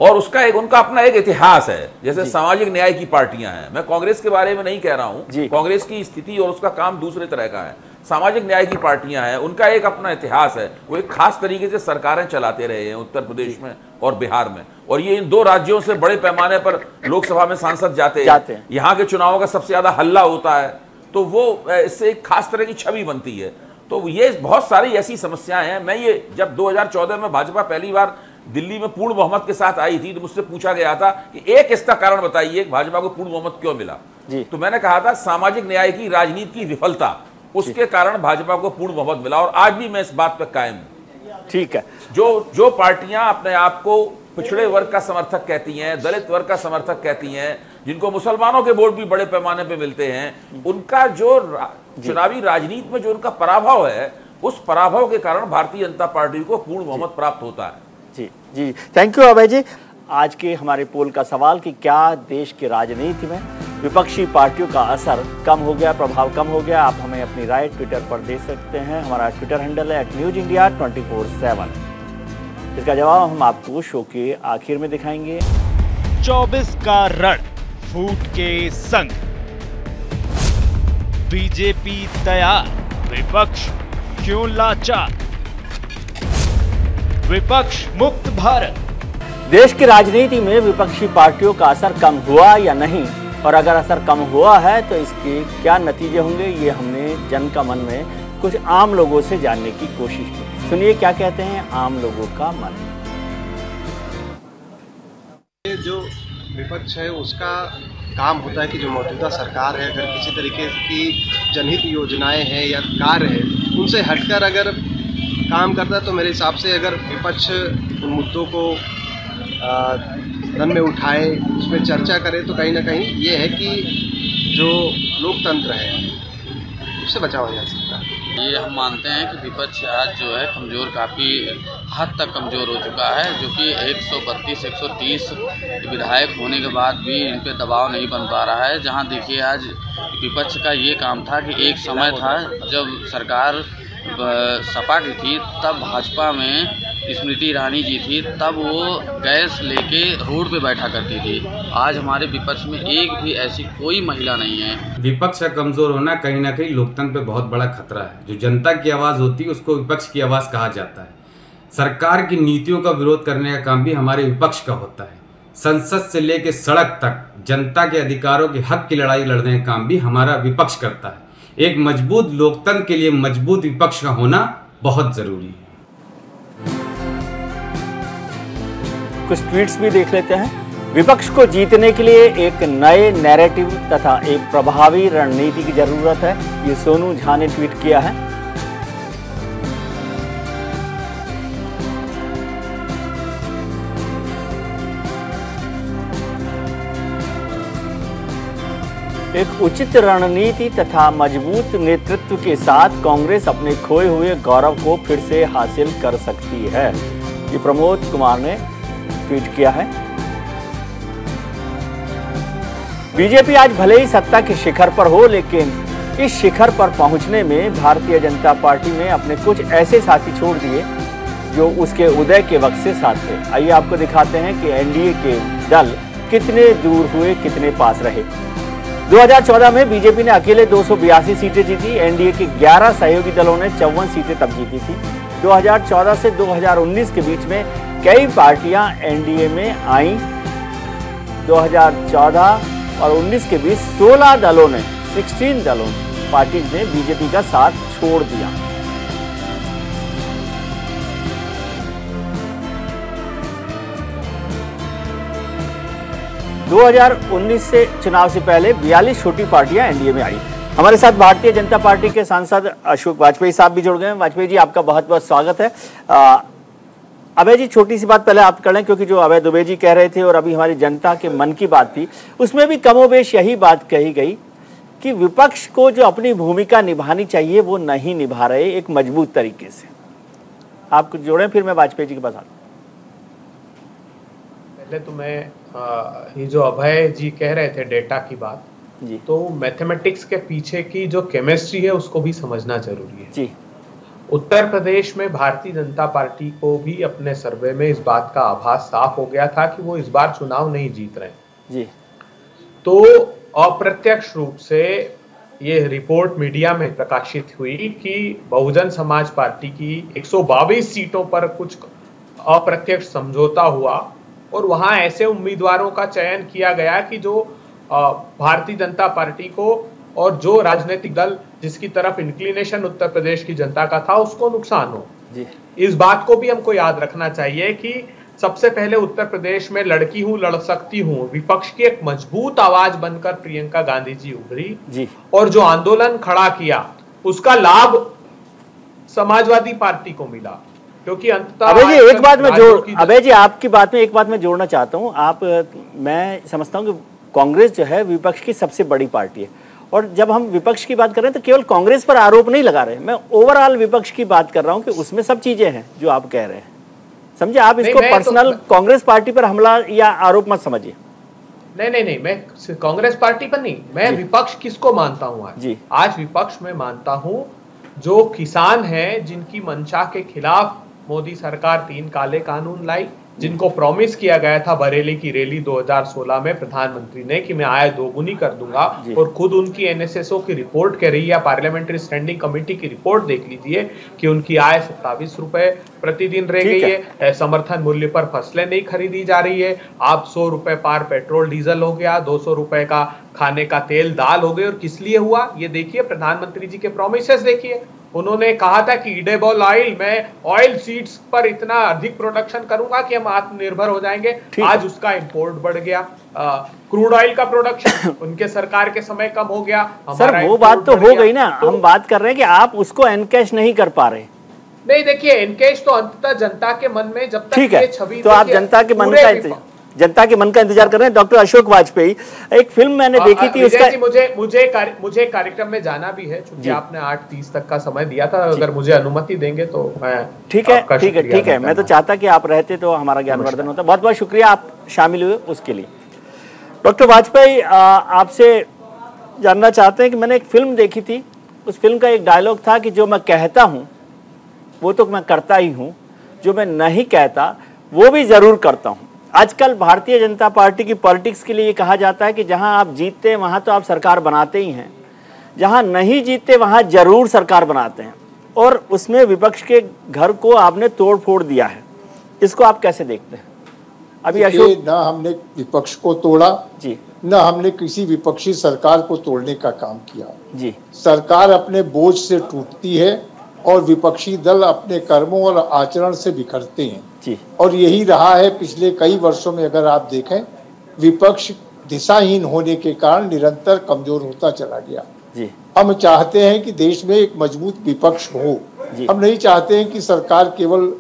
और उनका अपना एक इतिहास है। जैसे सामाजिक न्याय की पार्टियां हैं, मैं कांग्रेस के बारे में नहीं कह रहा हूं, कांग्रेस की स्थिति और उसका काम दूसरे तरह का है। सामाजिक न्याय की पार्टियां हैं, उनका एक अपना इतिहास है। वो एक खास तरीके से सरकारें चलाते रहे हैं उत्तर प्रदेश में और बिहार में, और ये इन 2 राज्यों से बड़े पैमाने पर लोकसभा में सांसद जाते हैं। यहाँ के चुनावों का सबसे ज्यादा हल्ला होता है, तो वो इससे एक खास तरह की छवि बनती है। तो ये बहुत सारी ऐसी समस्याएं हैं। मैं ये जब 2014 में भाजपा पहली बार दिल्ली में पूर्ण बहुमत के साथ आई थी, तो मुझसे पूछा गया था कि एक इसका कारण बताइए, भाजपा को पूर्ण बहुमत क्यों मिला जी। तो मैंने कहा था सामाजिक न्याय की राजनीति की विफलता, उसके कारण भाजपा को पूर्ण बहुमत मिला, और आज भी मैं इस बात पर कायम हूं। ठीक है, जो पार्टियां अपने आप को पिछड़े वर्ग का समर्थक कहती हैं, दलित वर्ग का समर्थक कहती हैं, जिनको मुसलमानों के वोट भी बड़े पैमाने पे मिलते हैं, उनका जो चुनावी राजनीति में जो उनका पराभव है, उस पराभव के कारण भारतीय जनता पार्टी को पूर्ण बहुमत प्राप्त होता है जी जी। थैंक यू अभय जी। आज के हमारे पोल का सवाल कि क्या देश की राजनीति में विपक्षी पार्टियों का असर कम हो गया, प्रभाव कम हो गया? आप हमें अपनी राय ट्विटर पर दे सकते हैं। हमारा ट्विटर हैंडल है @newsindia247। इसका जवाब हम आपको शो के आखिर में दिखाएंगे। 24 का रण फूट के संग, बीजेपी तैयार, विपक्ष क्यों लाचार? विपक्ष मुक्त भारत, देश की राजनीति में विपक्षी पार्टियों का असर कम हुआ या नहीं, और अगर असर कम हुआ है तो इसके क्या नतीजे होंगे, ये हमने जन का मन में कुछ आम लोगों से जानने की कोशिश की। सुनिए क्या कहते हैं आम लोगों का मन। ये जो विपक्ष है उसका काम होता है कि जो मौजूदा सरकार है अगर किसी तरीके की जनहित योजनाएं हैं या कार्य है उनसे हटकर अगर काम करता है तो मेरे हिसाब से अगर विपक्ष उन मुद्दों को सदन में उठाए, उस पर चर्चा करे तो कहीं ना कहीं ये है कि जो लोकतंत्र है उससे बचाव जा सकता है। ये हम मानते हैं कि विपक्ष आज जो है कमज़ोर, काफ़ी हद तक कमज़ोर हो चुका है, जो कि 132-130 विधायक होने के बाद भी इन पे दबाव नहीं बन पा रहा है। जहां देखिए आज विपक्ष का ये काम था कि एक समय था जब सरकार सपा की थी, तब भाजपा में स्मृति ईरानी जी थी, तब वो गैस लेके रोड पे बैठा करती थी। आज हमारे विपक्ष में एक भी ऐसी कोई महिला नहीं है। विपक्ष का कमजोर होना कहीं ना कहीं लोकतंत्र पे बहुत बड़ा खतरा है। जो जनता की आवाज़ होती है उसको विपक्ष की आवाज़ कहा जाता है। सरकार की नीतियों का विरोध करने का काम भी हमारे विपक्ष का होता है। संसद से लेकर सड़क तक जनता के अधिकारों के हक की लड़ाई लड़ने का काम भी हमारा विपक्ष करता है। एक मजबूत लोकतंत्र के लिए मजबूत विपक्ष का होना बहुत जरूरी है। कुछ ट्वीट्स भी देख लेते हैं। विपक्ष को जीतने के लिए एक नए नैरेटिव तथा एक प्रभावी रणनीति की जरूरत है, ये सोनू झा ने ट्वीट किया है। एक उचित रणनीति तथा मजबूत नेतृत्व के साथ कांग्रेस अपने खोए हुए गौरव को फिर से हासिल कर सकती है, ये प्रमोद कुमार ने ट्वीट किया है। बीजेपी आज भले ही सत्ता के शिखर पर हो, लेकिन इस शिखर पर पहुंचने में भारतीय जनता पार्टी ने अपने कुछ ऐसे साथी छोड़ दिए जो उसके उदय के वक्त से साथ थे। आइए आपको दिखाते हैं कि एनडीए के दल कितने दूर हुए, कितने पास रहे। 2014 में बीजेपी ने अकेले 282 सीटें जीती। एनडीए के 11 सहयोगी दलों ने 54 सीटें तब जीती थी। 2014 से 2019 के बीच में कई पार्टियां एनडीए में आईं। 2014 और 19 के बीच 16 दलों ने, 16 दलों पार्टीज ने बीजेपी का साथ छोड़ दिया। दो 2019 से चुनाव से पहले 42 छोटी पार्टियां एनडीए में आई। हमारे साथ भारतीय जनता पार्टी के सांसद अशोक वाजपेयी साहब भी जुड़ गए हैं। वाजपेयी जी, आपका बहुत बहुत स्वागत है। अभय जी, छोटी सी बात पहले आप कर लें, क्योंकि जो अभय दुबे जी कह रहे थे और अभी हमारी जनता के मन की बात थी, उसमें भी कमोबेश यही बात कही गई कि विपक्ष को जो अपनी भूमिका निभानी चाहिए वो नहीं निभा रहे एक मजबूत तरीके से। आप कुछ जोड़ें, फिर मैं वाजपेयी जी के पास आता हूं। पहले तो मैं ये जो अभय जी कह रहे थे डेटा की बात जी, तो मैथमेटिक्स के पीछे की जो केमिस्ट्री है उसको भी समझना जरूरी है जी। उत्तर प्रदेश में भारतीय जनता पार्टी को भी अपने सर्वे में इस बात का आभास साफ हो गया था कि वो इस बार चुनाव नहीं जीत रहे जी। तो अप्रत्यक्ष रूप से ये रिपोर्ट मीडिया में प्रकाशित हुई कि बहुजन समाज पार्टी की 122 सीटों पर कुछ अप्रत्यक्ष समझौता हुआ और वहां ऐसे उम्मीदवारों का चयन किया गया कि जो भारतीय जनता पार्टी को और जो राजनीतिक दल जिसकी तरफ इंक्लिनेशन उत्तर प्रदेश की जनता का था उसको नुकसान हो जी। इस बात को भी हमको याद रखना चाहिए कि सबसे पहले उत्तर प्रदेश में लड़की हूं लड़ सकती हूं विपक्ष की एक मजबूत आवाज बनकर प्रियंका गांधी जी उभरी जी। और जो आंदोलन खड़ा किया उसका लाभ समाजवादी पार्टी को मिला, क्योंकि अंततः अभय जी एक बात में अभय जी आपकी बात में एक बात मैं जोड़ना चाहता हूं। मैं समझता हूं कि कांग्रेस जो है विपक्ष की सबसे बड़ी पार्टी है, और जब हम विपक्ष की बात कर रहे हैं तो केवल कांग्रेस पर आरोप नहीं लगा रहे, मैं ओवरऑल विपक्ष की बात कर रहा हूं कि उसमें सब चीजें हैं जो आप कह रहे हैं। समझे, आप इसको पर्सनल कांग्रेस पार्टी पर हमला या आरोप मत समझिए। नहीं, मैं कांग्रेस पार्टी पर नहीं, मैं विपक्ष किसको मानता हूं आज जी। आज विपक्ष में मानता हूं जो किसान हैं जिनकी मंशा के खिलाफ मोदी सरकार 3 काले कानून लाई, जिनको प्रॉमिस किया गया था बरेली की रैली 2016 में प्रधानमंत्री ने कि मैं आय दोगुनी कर दूंगा, और खुद उनकी एनएसएसओ की रिपोर्ट कह रही है, पार्लियामेंट्री स्टैंडिंग कमेटी की रिपोर्ट देख लीजिए कि उनकी आय 27 रुपए प्रतिदिन रह गई है। समर्थन मूल्य पर फसलें नहीं खरीदी जा रही है। आप 100 रुपए पार पेट्रोल डीजल हो गया, 200 रुपए का खाने का तेल दाल हो गए। और किस लिए हुआ ये देखिए, प्रधानमंत्री जी के प्रोमिसेस देखिए। उन्होंने कहा था कि ईडेबल ऑयल, मैं ऑयल सीड्स पर इतना अधिक प्रोडक्शन करूंगा कि हम आत्मनिर्भर हो जाएंगे। आज उसका इंपोर्ट बढ़ गया। क्रूड ऑयल का प्रोडक्शन उनके सरकार के समय कम हो गया। सर वो बात तो हो गई ना, हम बात कर रहे हैं कि आप उसको एनकैश नहीं कर पा रहे। नहीं देखिए, एनकैश तो अंततः जनता के मन में जब तक ये छवि, तो आप जनता के मन का इंतजार कर रहे हैं। डॉक्टर अशोक वाजपेयी, एक फिल्म मैंने देखी थी उसका, मुझे कार्यक्रम में जाना भी है, क्योंकि आपने 8:30 तक का समय दिया था। अगर मुझे अनुमति देंगे तो मैं ठीक है। मैं तो चाहता कि आप रहते तो हमारा ज्ञानवर्धन होता। बहुत बहुत शुक्रिया आप शामिल हुए उसके लिए। डॉक्टर वाजपेयी, आपसे जानना चाहते हैं कि मैंने एक फिल्म देखी थी, उस फिल्म का एक डायलॉग था कि जो मैं कहता हूँ वो तो मैं करता ही हूँ, जो मैं नहीं कहता वो भी जरूर करता हूँ। आजकल भारतीय जनता पार्टी की पॉलिटिक्स के लिए ये कहा जाता है कि जहां आप जीतते हैं वहां तो आप सरकार बनाते ही हैं, जहां नहीं जीतते वहां जरूर सरकार बनाते हैं, और उसमें विपक्ष के घर को आपने तोड़ फोड़ दिया है। इसको आप कैसे देखते हैं? अभी अशोक, ना हमने विपक्ष को तोड़ा जी, ना हमने किसी विपक्षी सरकार को तोड़ने का काम किया जी। सरकार अपने बोझ से टूटती है और विपक्षी दल अपने कर्मों और आचरण से बिखरते हैं जी। और यही रहा है पिछले कई वर्षों में। अगर आप देखें, विपक्ष दिशाहीन होने के कारण निरंतर कमजोर होता चला गया जी। हम चाहते हैं कि देश में एक मजबूत विपक्ष हो। हम नहीं चाहते हैं कि सरकार केवल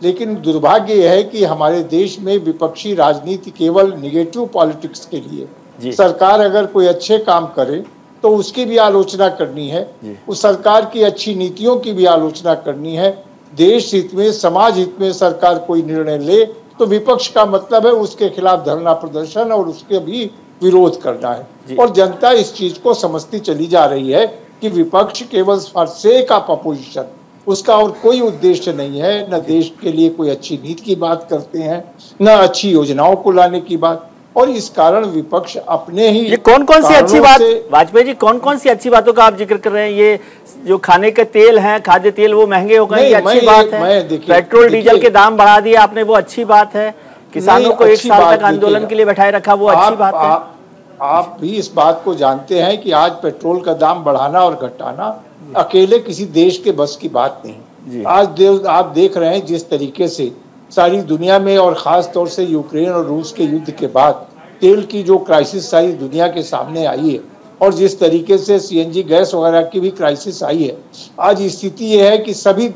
लेकिन दुर्भाग्य यह है कि हमारे देश में विपक्षी राजनीति केवल निगेटिव पॉलिटिक्स के लिए, सरकार अगर कोई अच्छे काम करे तो उसकी भी आलोचना करनी है, उस सरकार की अच्छी नीतियों की भी आलोचना करनी है। देश हित में, समाज हित में सरकार कोई निर्णय ले तो विपक्ष का मतलब है उसके खिलाफ धरना प्रदर्शन और उसके भी विरोध करना है। और जनता इस चीज को समझती चली जा रही है कि विपक्ष केवल फॉर सेक ऑफ अपोजिशन, उसका और कोई उद्देश्य नहीं है। न देश के लिए कोई अच्छी नीति की बात करते हैं, न अच्छी योजनाओं को लाने की बात, और इस कारण विपक्ष अपने ही, ये कौन कौन सी अच्छी बात, वाजपेयी जी, कौन कौन सी अच्छी बातों का आप जिक्र कर रहे हैं? ये जो खाने के तेल हैं, खाद्य तेल, वो महंगे हो गए, ये अच्छी बात है। पेट्रोल डीजल के दाम बढ़ा दिए आपने, वो अच्छी बात है। किसानों को 1 साल तक आंदोलन के लिए बैठाए रखा, वो अच्छी बात है। आप भी इस बात को जानते हैं कि आज पेट्रोल का दाम बढ़ाना और घटाना अकेले किसी देश के बस की बात नहीं। आज आप देख रहे हैं जिस तरीके से सारी दुनिया में और खास तौर से यूक्रेन और रूस के युद्ध के बाद तेल की जो क्राइसिस सारी दुनिया के सामने आई है, और जिस तरीके से सीएनजी गैस वगैरह की भी क्राइसिस आई है, आज स्थिति यह है कि सभी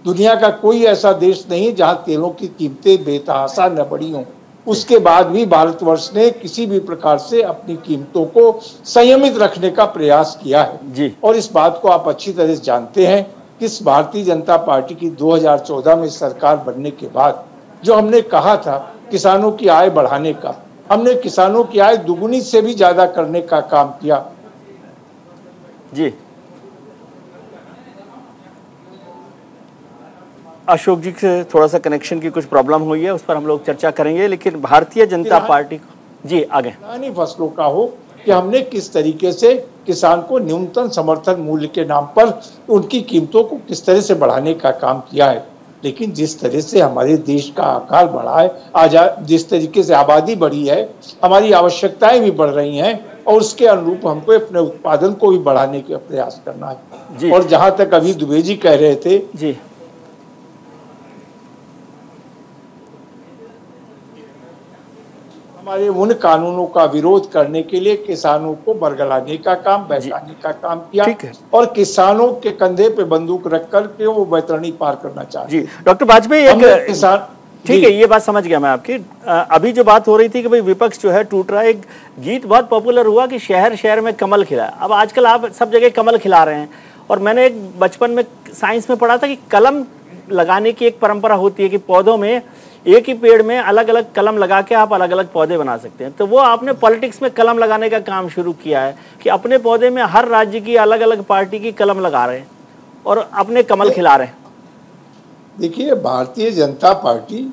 दुनिया का कोई ऐसा देश नहीं जहां तेलों की कीमतें बेतहाशा न बढ़ी हों। उसके बाद भी भारतवर्ष ने किसी भी प्रकार से अपनी कीमतों को संयमित रखने का प्रयास किया है जी। और इस बात को आप अच्छी तरह से जानते हैं कि इस भारतीय जनता पार्टी की 2014 में सरकार बनने के बाद जो हमने कहा था किसानों की आय बढ़ाने का, हमने किसानों की आय दुगुनी से भी ज्यादा करने का काम किया जी। अशोक जी से थोड़ा सा कनेक्शन की कुछ प्रॉब्लम हुई है, उस पर हम लोग चर्चा करेंगे, लेकिन भारतीय जनता पार्टी जी आगे फसलों का हो कि हमने किस तरीके से किसान को न्यूनतम समर्थन मूल्य के नाम पर उनकी कीमतों को किस तरह से बढ़ाने का काम किया है। लेकिन जिस तरह से हमारे देश का आकार बढ़ा है, जिस तरीके से आबादी बढ़ी है, हमारी आवश्यकताएं भी बढ़ रही हैं और उसके अनुरूप हमको अपने उत्पादन को भी बढ़ाने का प्रयास करना है। और जहां तक अभी दुबे जी कह रहे थे जी, हमारे उन कानूनों का विरोध करने के लिए किसानों को बरगलाने का काम, बैठाने का काम किया और किसानों के कंधे पे बंदूक रख कर के वो बैतरणी पार करना चाहते जी। डॉक्टर वाजपेयी, एक किसान, ठीक है, ये बात समझ गया मैं आपकी। अभी जो बात हो रही थी कि भाई विपक्ष जो है टूट रहा है, एक गीत बहुत पॉपुलर हुआ कि शहर शहर में कमल खिला। अब आजकल आप सब जगह कमल खिला रहे हैं, और मैंने एक बचपन में साइंस में पढ़ा था कि कलम लगाने की एक परंपरा होती है कि पौधों में एक ही पेड़ में अलग अलग कलम लगा के आप अलग अलग पौधे बना सकते हैं। तो वो आपने पॉलिटिक्स में कलम लगाने का काम शुरू किया है कि अपने पौधे में हर राज्य की अलग अलग पार्टी की कलम लगा रहे हैं और अपने कमल खिला रहे हैं। देखिए, भारतीय जनता पार्टी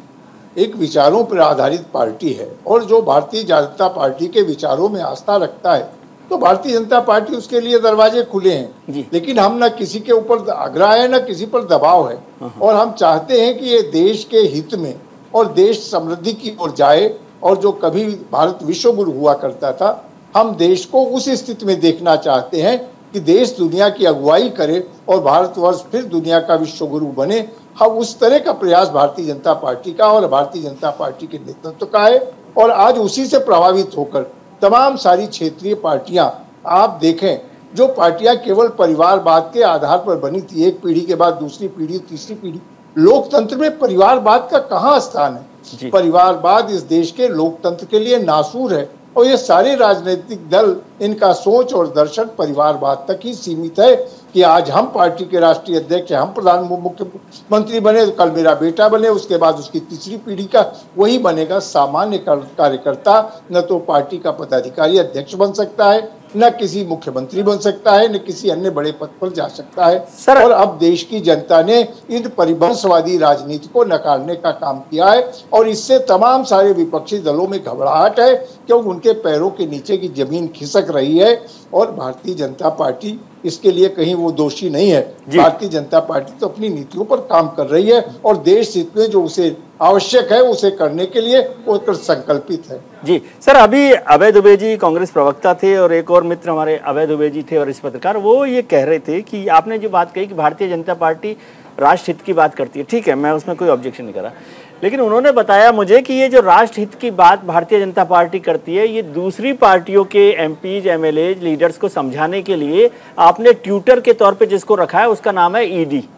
एक विचारों पर आधारित पार्टी है और जो भारतीय जनता पार्टी के विचारों में आस्था रखता है तो भारतीय जनता पार्टी उसके लिए दरवाजे खुले हैं। लेकिन हम न किसी के ऊपर आग्रह है न किसी पर दबाव है और हम चाहते हैं कि ये देश के हित में और देश समृद्धि की ओर जाए। और जो कभी भारत विश्व गुरु हुआ करता था, हम देश को उस स्थिति में देखना चाहते हैं कि देश दुनिया की अगुवाई करे और भारतवर्ष फिर दुनिया का विश्व गुरु बने। हम उस तरह का प्रयास भारतीय जनता पार्टी का और भारतीय जनता पार्टी के नेतृत्व का है और आज उसी से प्रभावित होकर तमाम सारी क्षेत्रीय पार्टियां, आप देखें जो पार्टियां केवल परिवारवाद के आधार पर बनी थी, एक पीढ़ी के बाद दूसरी पीढ़ी तीसरी पीढ़ी, लोकतंत्र में परिवारवाद का कहाँ स्थान है? परिवारवाद इस देश के लोकतंत्र के लिए नासूर है और ये सारे राजनीतिक दल, इनका सोच और दर्शन परिवारवाद तक ही सीमित है कि आज हम पार्टी के राष्ट्रीय अध्यक्ष, हम प्रधान मुख्यमंत्री बने तो कल मेरा बेटा बने, उसके बाद उसकी तीसरी पीढ़ी का वही बनेगा। सामान्य कार्यकर्ता न तो पार्टी का पदाधिकारी अध्यक्ष बन सकता है, न किसी मुख्यमंत्री बन सकता है, न किसी अन्य बड़े पद पर जा सकता है। और अब देश की जनता ने इन परिवंशवादी राजनीति को नकारने का काम किया है और इससे तमाम सारे विपक्षी दलों में घबराहट है क्योंकि उनके पैरों के नीचे की जमीन खिसक रही है और भारतीय जनता पार्टी इसके लिए कहीं वो दोषी नहीं है। भारतीय जनता पार्टी तो अपनी नीतियों पर काम कर रही है और देश हित में जो उसे आवश्यक है उसे करने के लिए वो संकल्पित है। जी सर, अभी अभय दुबे जी कांग्रेस प्रवक्ता थे और एक और मित्र हमारे अभय दुबे जी थे और इस पत्रकार, वो ये कह रहे थे कि आपने जो बात कही कि भारतीय जनता पार्टी राष्ट्र हित की बात करती है, ठीक है, मैं उसमें कोई ऑब्जेक्शन नहीं कर रहा, लेकिन उन्होंने बताया मुझे कि ये जो राष्ट्र हित की बात भारतीय जनता पार्टी करती है, ये दूसरी पार्टियों के एमपीज, एमएलएज, लीडर्स को समझाने के लिए आपने ट्यूटर के तौर पे जिसको रखा है उसका नाम है ईडी।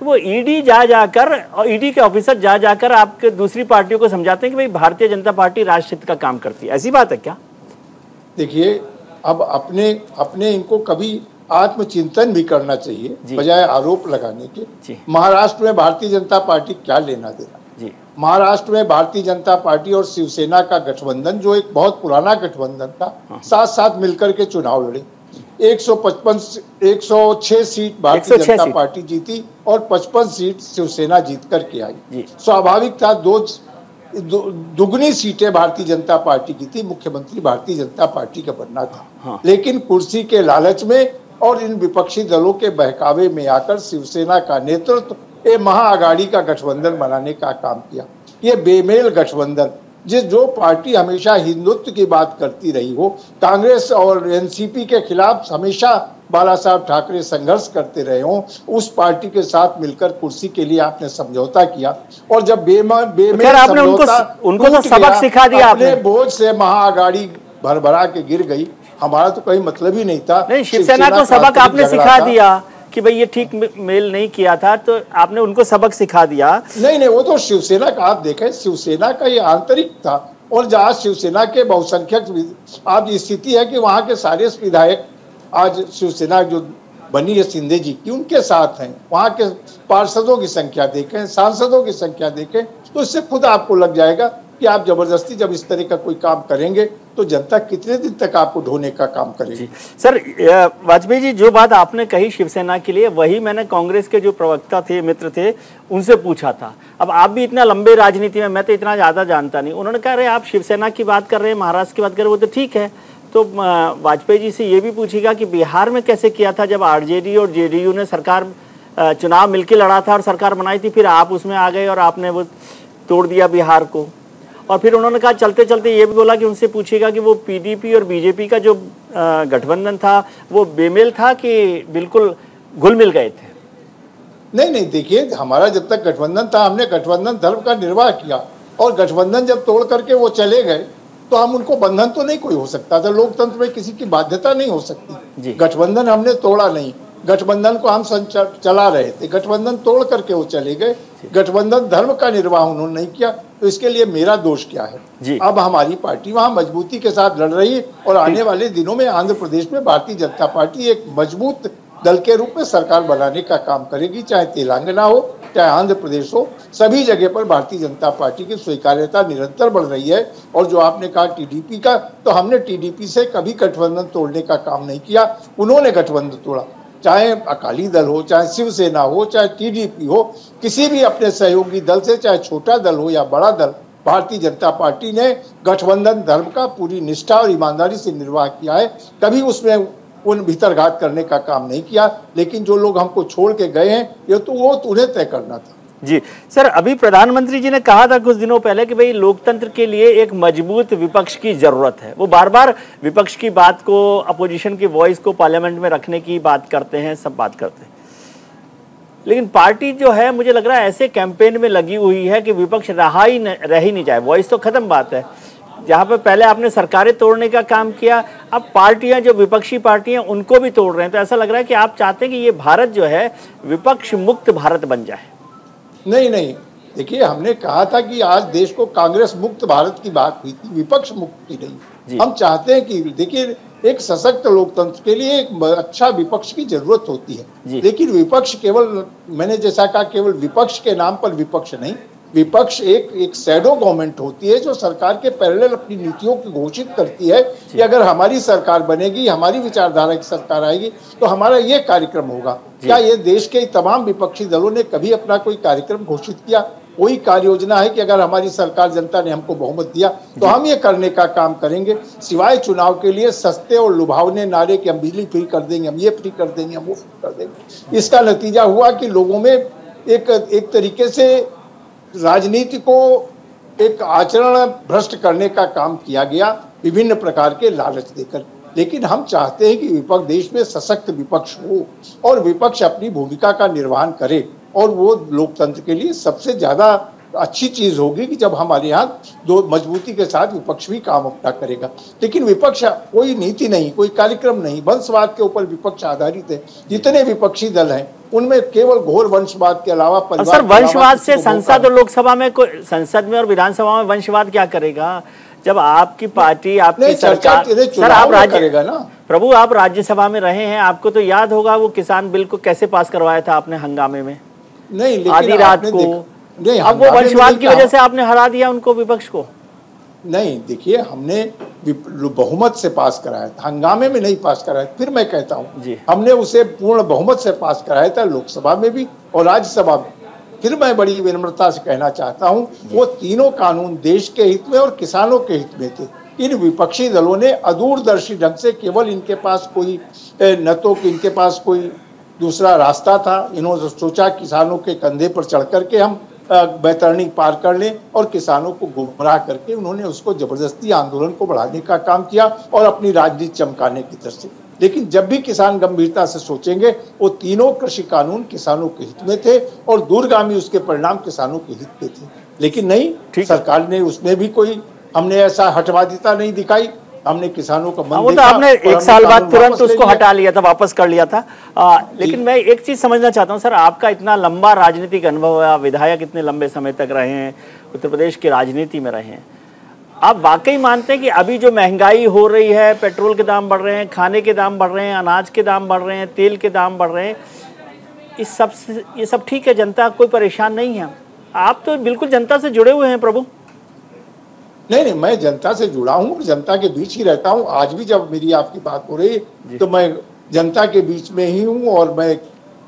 तो वो ईडी जाकर और ईडी के ऑफिसर जाकर आपके दूसरी पार्टियों को समझाते हैं कि भाई भारतीय जनता पार्टी राष्ट्र हित का काम करती है। ऐसी बात है क्या? देखिए, अब अपने इनको कभी आत्मचिंतन भी करना चाहिए बजाय आरोप लगाने के। महाराष्ट्र में भारतीय जनता पार्टी क्या लेना देना? महाराष्ट्र में भारतीय जनता पार्टी और शिवसेना का गठबंधन, जो एक बहुत पुराना गठबंधन था, साथ साथ मिलकर के चुनाव लड़े। 106 सीट भारतीय जनता पार्टी जीती और 55 सीट शिवसेना जीत करके आई। स्वाभाविक था दुगनी सीटें भारतीय जनता पार्टी की थी, मुख्यमंत्री भारतीय जनता पार्टी का बनना था। लेकिन कुर्सी के लालच में और इन विपक्षी दलों के बहकावे में आकर शिवसेना का नेतृत्व ये महाआघाड़ी का गठबंधन बनाने का काम किया। ये बेमेल गठबंधन, जो पार्टी हमेशा हिंदुत्व की बात करती रही हो, कांग्रेस और एनसीपी के खिलाफ हमेशा बाला साहब ठाकरे संघर्ष करते रहे हों, उस पार्टी के साथ मिलकर कुर्सी के लिए आपने समझौता किया और जब बेमेल आपने उनको तो सबक सिखा दिया, अपने बोझ से महाआघाड़ी भरभरा के गिर गई। हमारा तो कोई मतलब ही नहीं था। नहीं, शिवसेना को सबक आपने सिखा दिया कि भाई ये ठीक मेल नहीं किया था, तो आपने उनको सबक सिखा दिया। नहीं, वो तो शिवसेना का, आप देखें शिवसेना का ये आंतरिक था और जहाँ शिवसेना के बहुसंख्यक, आज स्थिति है कि वहाँ के सारे विधायक आज शिवसेना जो बनी है शिंदे जी की, उनके साथ हैं। वहाँ के पार्षदों की संख्या देखें, सांसदों की संख्या देखें, तो इससे खुद आपको लग जाएगा कि आप जबरदस्ती जब इस तरह का कोई काम करेंगे तो जनता कितने दिन तक आपको ढोने का काम करेगी। सर वाजपेयी जी, जो बात आपने कही शिवसेना के लिए, वही मैंने कांग्रेस के जो प्रवक्ता थे, मित्र थे, उनसे पूछा था। अब आप भी इतना लंबे राजनीति में, मैं तो इतना ज़्यादा जानता नहीं, उन्होंने कहा रहे आप शिवसेना की बात कर रहे हैं, महाराष्ट्र की बात कर रहे हैं, वो तो ठीक है, तो वाजपेयी जी से ये भी पूछेगा कि बिहार में कैसे किया था जब आरजेडी और जेडीयू ने सरकार चुनाव मिलकर लड़ा था और सरकार बनाई थी, फिर आप उसमें आ गए और आपने वो तोड़ दिया बिहार को। और फिर उन्होंने कहा चलते चलते ये भी बोला कि उनसे पूछेगा कि वो पीडीपी और बीजेपी का जो गठबंधन था वो बेमेल था कि बिल्कुल घुल मिल गए थे? नहीं, देखिए, हमारा जब तक गठबंधन था हमने गठबंधन धर्म का निर्वाह किया और गठबंधन जब तोड़ करके वो चले गए तो हम उनको बंधन तो नहीं कोई हो सकता था। लोकतंत्र में किसी की बाध्यता नहीं हो सकती। गठबंधन हमने तोड़ा नहीं, गठबंधन को हम चला रहे थे, गठबंधन तोड़ करके वो चले गए। गठबंधन धर्म का निर्वाह उन्होंने नहीं किया, तो इसके लिए मेरा दोष क्या है? अब हमारी पार्टी वहां मजबूती के साथ लड़ रही है और आने वाले दिनों में आंध्र प्रदेश में भारतीय जनता पार्टी एक मजबूत दल के रूप में सरकार बनाने का काम करेगी। चाहे तेलंगाना हो, चाहे आंध्र प्रदेश हो, सभी जगह पर भारतीय जनता पार्टी की स्वीकार्यता निरंतर बढ़ रही है। और जो आपने कहा टीडीपी का, तो हमने टीडीपी से कभी गठबंधन तोड़ने का काम नहीं किया, उन्होंने गठबंधन तोड़ा। चाहे अकाली दल हो, चाहे शिवसेना हो, चाहे टीडीपी हो, किसी भी अपने सहयोगी दल से, चाहे छोटा दल हो या बड़ा दल, भारतीय जनता पार्टी ने गठबंधन धर्म का पूरी निष्ठा और ईमानदारी से निर्वाह किया है। कभी उसमें उन भीतरघात करने का काम नहीं किया। लेकिन जो लोग हमको छोड़ के गए हैं, ये तो वो उन्हें तय करना था। जी सर, अभी प्रधानमंत्री जी ने कहा था कुछ दिनों पहले कि भाई लोकतंत्र के लिए एक मजबूत विपक्ष की जरूरत है। वो बार बार विपक्ष की बात को, अपोजिशन की वॉइस को पार्लियामेंट में रखने की बात करते हैं, सब बात करते हैं, लेकिन पार्टी जो है मुझे लग रहा है ऐसे कैंपेन में लगी हुई है कि विपक्ष रह ही नहीं जाए। वॉइस तो खत्म बात है, जहाँ पे पहले आपने सरकारें तोड़ने का काम किया, अब पार्टियां जो विपक्षी पार्टियां उनको भी तोड़ रहे हैं। तो ऐसा लग रहा है कि आप चाहते हैं कि ये भारत जो है विपक्ष मुक्त भारत बन जाए। नहीं, देखिए, हमने कहा था कि आज देश को कांग्रेस मुक्त भारत की बात हुई थी, विपक्ष मुक्त की नहीं। हम चाहते हैं कि देखिए, एक सशक्त लोकतंत्र के लिए एक अच्छा विपक्ष की जरूरत होती है। लेकिन विपक्ष केवल, मैंने जैसा कहा, केवल विपक्ष के नाम पर विपक्ष नहीं, विपक्ष एक शैडो गवर्नमेंट होती है जो सरकार के पैरेलल अपनी नीतियों की घोषित करती है कि अगर हमारी सरकार बनेगी, हमारी विचारधारा की सरकार आएगी तो हमारा ये कार्यक्रम होगा। क्या ये देश के तमाम विपक्षी दलों ने कभी अपना कोई कार्यक्रम घोषित किया? कोई कार्य योजना है कि अगर हमारी सरकार, जनता ने हमको बहुमत दिया तो हम ये करने का काम करेंगे, सिवाय चुनाव के लिए सस्ते और लुभावने नारे कि हम बिजली फ्री कर देंगे, हम ये फ्री कर देंगे, हम वो फ्री कर देंगे। इसका नतीजा हुआ कि लोगों में एक तरीके से राजनीति को एक आचरण भ्रष्ट करने का काम किया गया, विभिन्न प्रकार के लालच देकर। लेकिन हम चाहते हैं कि विपक्ष, देश में सशक्त विपक्ष हो और विपक्ष अपनी भूमिका का निर्वहन करे, और वो लोकतंत्र के लिए सबसे ज्यादा अच्छी चीज होगी कि जब हमारे यहाँ दो मजबूती के साथ विपक्ष भी काम अपना करेगा। लेकिन विपक्ष कोई नीति नहीं, कोई कार्यक्रम नहीं, वंशवाद के ऊपर विपक्ष आधारित है। जितने विपक्षी दल हैं उनमें केवल घोर वंशवाद के अलावा सर, वंशवाद से संसद और लोकसभा में, संसद में और विधानसभा में वंशवाद क्या करेगा? जब आपकी पार्टी, आपकी सरकार, सर आप राज्य ना प्रभु, आप राज्यसभा में रहे हैं, आपको तो याद होगा वो किसान बिल को कैसे पास करवाया था आपने हंगामे में, नहीं, लेकिन आधी रात को। अब वो वंशवाद की वजह से आपने हरा दिया उनको, विपक्ष को। नहीं, देखिए, हमने बहुमत से पास कराया था, हंगामे में नहीं पास कराया। फिर मैं कहता हूँ, हमने उसे पूर्ण बहुमत से पास कराया था, लोकसभा में भी और राज्यसभा में। फिर मैं बड़ी विनम्रता से कहना चाहता हूँ, वो तीनों कानून देश के हित में और किसानों के हित में थे। इन विपक्षी दलों ने अदूरदर्शी ढंग से, केवल इनके पास कोई न तो इनके पास कोई दूसरा रास्ता था, इन्होंने सोचा किसानों के कंधे पर चढ़ करके हम बैतरणी पार कर लें, और किसानों को गुमराह करके उन्होंने उसको जबरदस्ती आंदोलन को बढ़ाने का काम किया और अपनी राजनीति चमकाने की तरफ से। लेकिन जब भी किसान गंभीरता से सोचेंगे, वो तीनों कृषि कानून किसानों के हित में थे और दूरगामी उसके परिणाम किसानों के हित में थे। लेकिन नहीं, सरकार ने उसमें भी कोई, हमने ऐसा हटवादिता नहीं दिखाई। हमने किसानों का मन, वो तो आपने एक साल बाद तुरंत उसको हटा लिया था, वापस कर लिया था। लेकिन मैं एक चीज समझना चाहता हूँ सर, आपका इतना लंबा राजनीतिक अनुभव है, विधायक इतने लंबे समय तक रहे हैं, उत्तर प्रदेश की राजनीति में रहे हैं, आप वाकई मानते हैं कि अभी जो महंगाई हो रही है, पेट्रोल के दाम बढ़ रहे हैं, खाने के दाम बढ़ रहे हैं, अनाज के दाम बढ़ रहे हैं, तेल के दाम बढ़ रहे हैं, ये सब ठीक है, जनता कोई परेशान नहीं है? आप तो बिल्कुल जनता से जुड़े हुए हैं प्रभु। नहीं, मैं जनता से जुड़ा हूँ, जनता के बीच ही रहता हूँ। आज भी जब मेरी आपकी बात हो रही है तो मैं जनता के बीच में ही हूँ। और मैं,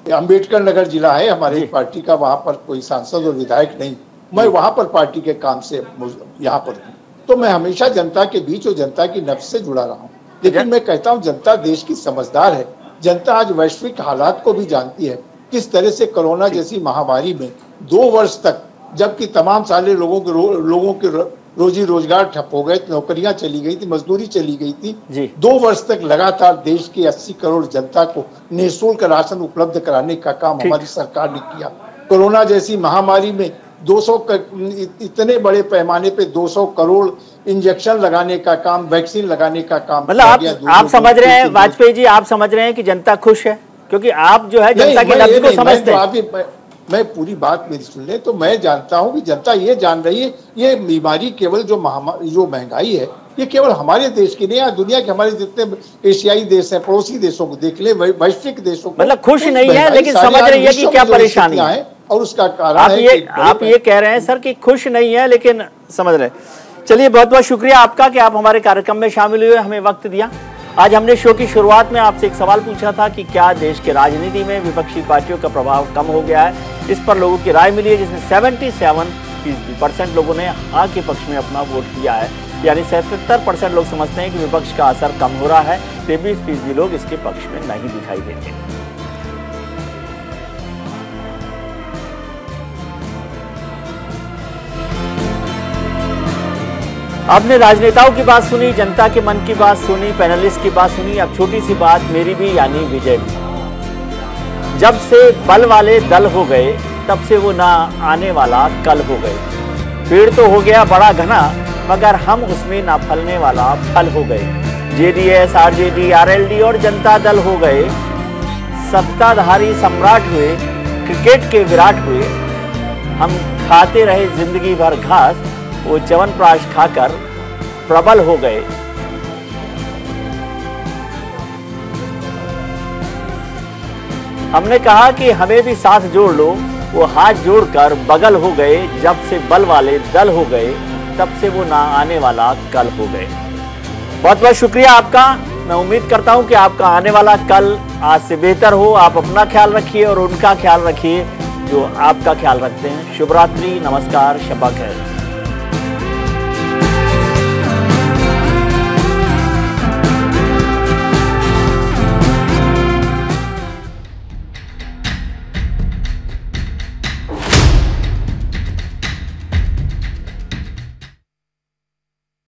अंबेडकर नगर जिला है हमारी पार्टी का, वहाँ पर कोई सांसद और विधायक नहीं, मैं वहाँ पर पार्टी के काम से यहाँ पर हूँ। तो मैं हमेशा जनता के बीच और जनता की नब्ज से जुड़ा रहा हूँ। लेकिन मैं कहता हूँ, जनता देश की समझदार है। जनता आज वैश्विक हालात को भी जानती है, किस तरह से कोरोना जैसी महामारी में 2 वर्ष तक, जबकि तमाम साले लोगों के रोजी रोजगार ठप हो गए, नौकरियां चली गई थी, मजदूरी चली गई थी, 2 वर्ष तक लगातार देश की 80 करोड़ जनता को निःशुल्क राशन उपलब्ध कराने का काम हमारी सरकार ने किया। कोरोना जैसी महामारी में 200 इतने बड़े पैमाने पे 200 करोड़ इंजेक्शन लगाने का काम, वैक्सीन लगाने का काम, मतलब आप समझ रहे हैं वाजपेयी जी, आप समझ रहे हैं कि जनता खुश है, क्योंकि आप जो है जनता की नब्ज को समझते हैं। मैं पूरी बात मेरी सुन ले, तो मैं जानता हूं कि जनता ये जान रही है, ये बीमारी केवल जो महंगाई है, ये केवल हमारे देश की नहीं है, दुनिया के हमारे जितने एशियाई देश हैं, पड़ोसी देशों को देख ले, वैश्विक देशों को, मतलब खुश नहीं है, लेकिन समझ रही है कि क्या परेशानी है और उसका कारण आप ये कह रहे हैं सर कि खुश नहीं है लेकिन समझ रहे। चलिए, बहुत बहुत शुक्रिया आपका कि आप हमारे कार्यक्रम में शामिल हुए, हमें वक्त दिया। आज हमने शो की शुरुआत में आपसे एक सवाल पूछा था कि क्या देश के राजनीति में विपक्षी पार्टियों का प्रभाव कम हो गया है। इस पर लोगों की राय मिली है, जिसमें 77% लोगों ने हाँ के पक्ष में अपना वोट दिया है, यानी 77% लोग समझते हैं कि विपक्ष का असर कम हो रहा है। 23% लोग इसके पक्ष में नहीं दिखाई देते। आपने राजनेताओं की बात सुनी, जनता के मन की बात सुनी, पैनलिस्ट की बात सुनी। अब छोटी सी बात मेरी भी, यानी विजय भी। जब से बल वाले दल हो गए, तब से वो ना आने वाला कल हो गए। पेड़ तो हो गया बड़ा घना, मगर हम उसमें ना फलने वाला फल हो गए। जेडीएस, आरजेडी, आरएलडी और जनता दल हो गए। सत्ताधारी सम्राट हुए, क्रिकेट के विराट हुए। हम खाते रहे जिंदगी भर घास, वो च्यवनप्राश खाकर प्रबल हो गए। हमने कहा कि हमें भी साथ जोड़ लो, वो हाथ जोड़कर बगल हो गए। जब से बल वाले दल हो गए, तब से वो ना आने वाला कल हो गए। बहुत बहुत शुक्रिया आपका। मैं उम्मीद करता हूं कि आपका आने वाला कल आज से बेहतर हो। आप अपना ख्याल रखिए और उनका ख्याल रखिए जो आपका ख्याल रखते हैं। शुभ रात्रि, नमस्कार, शब्बा खैर।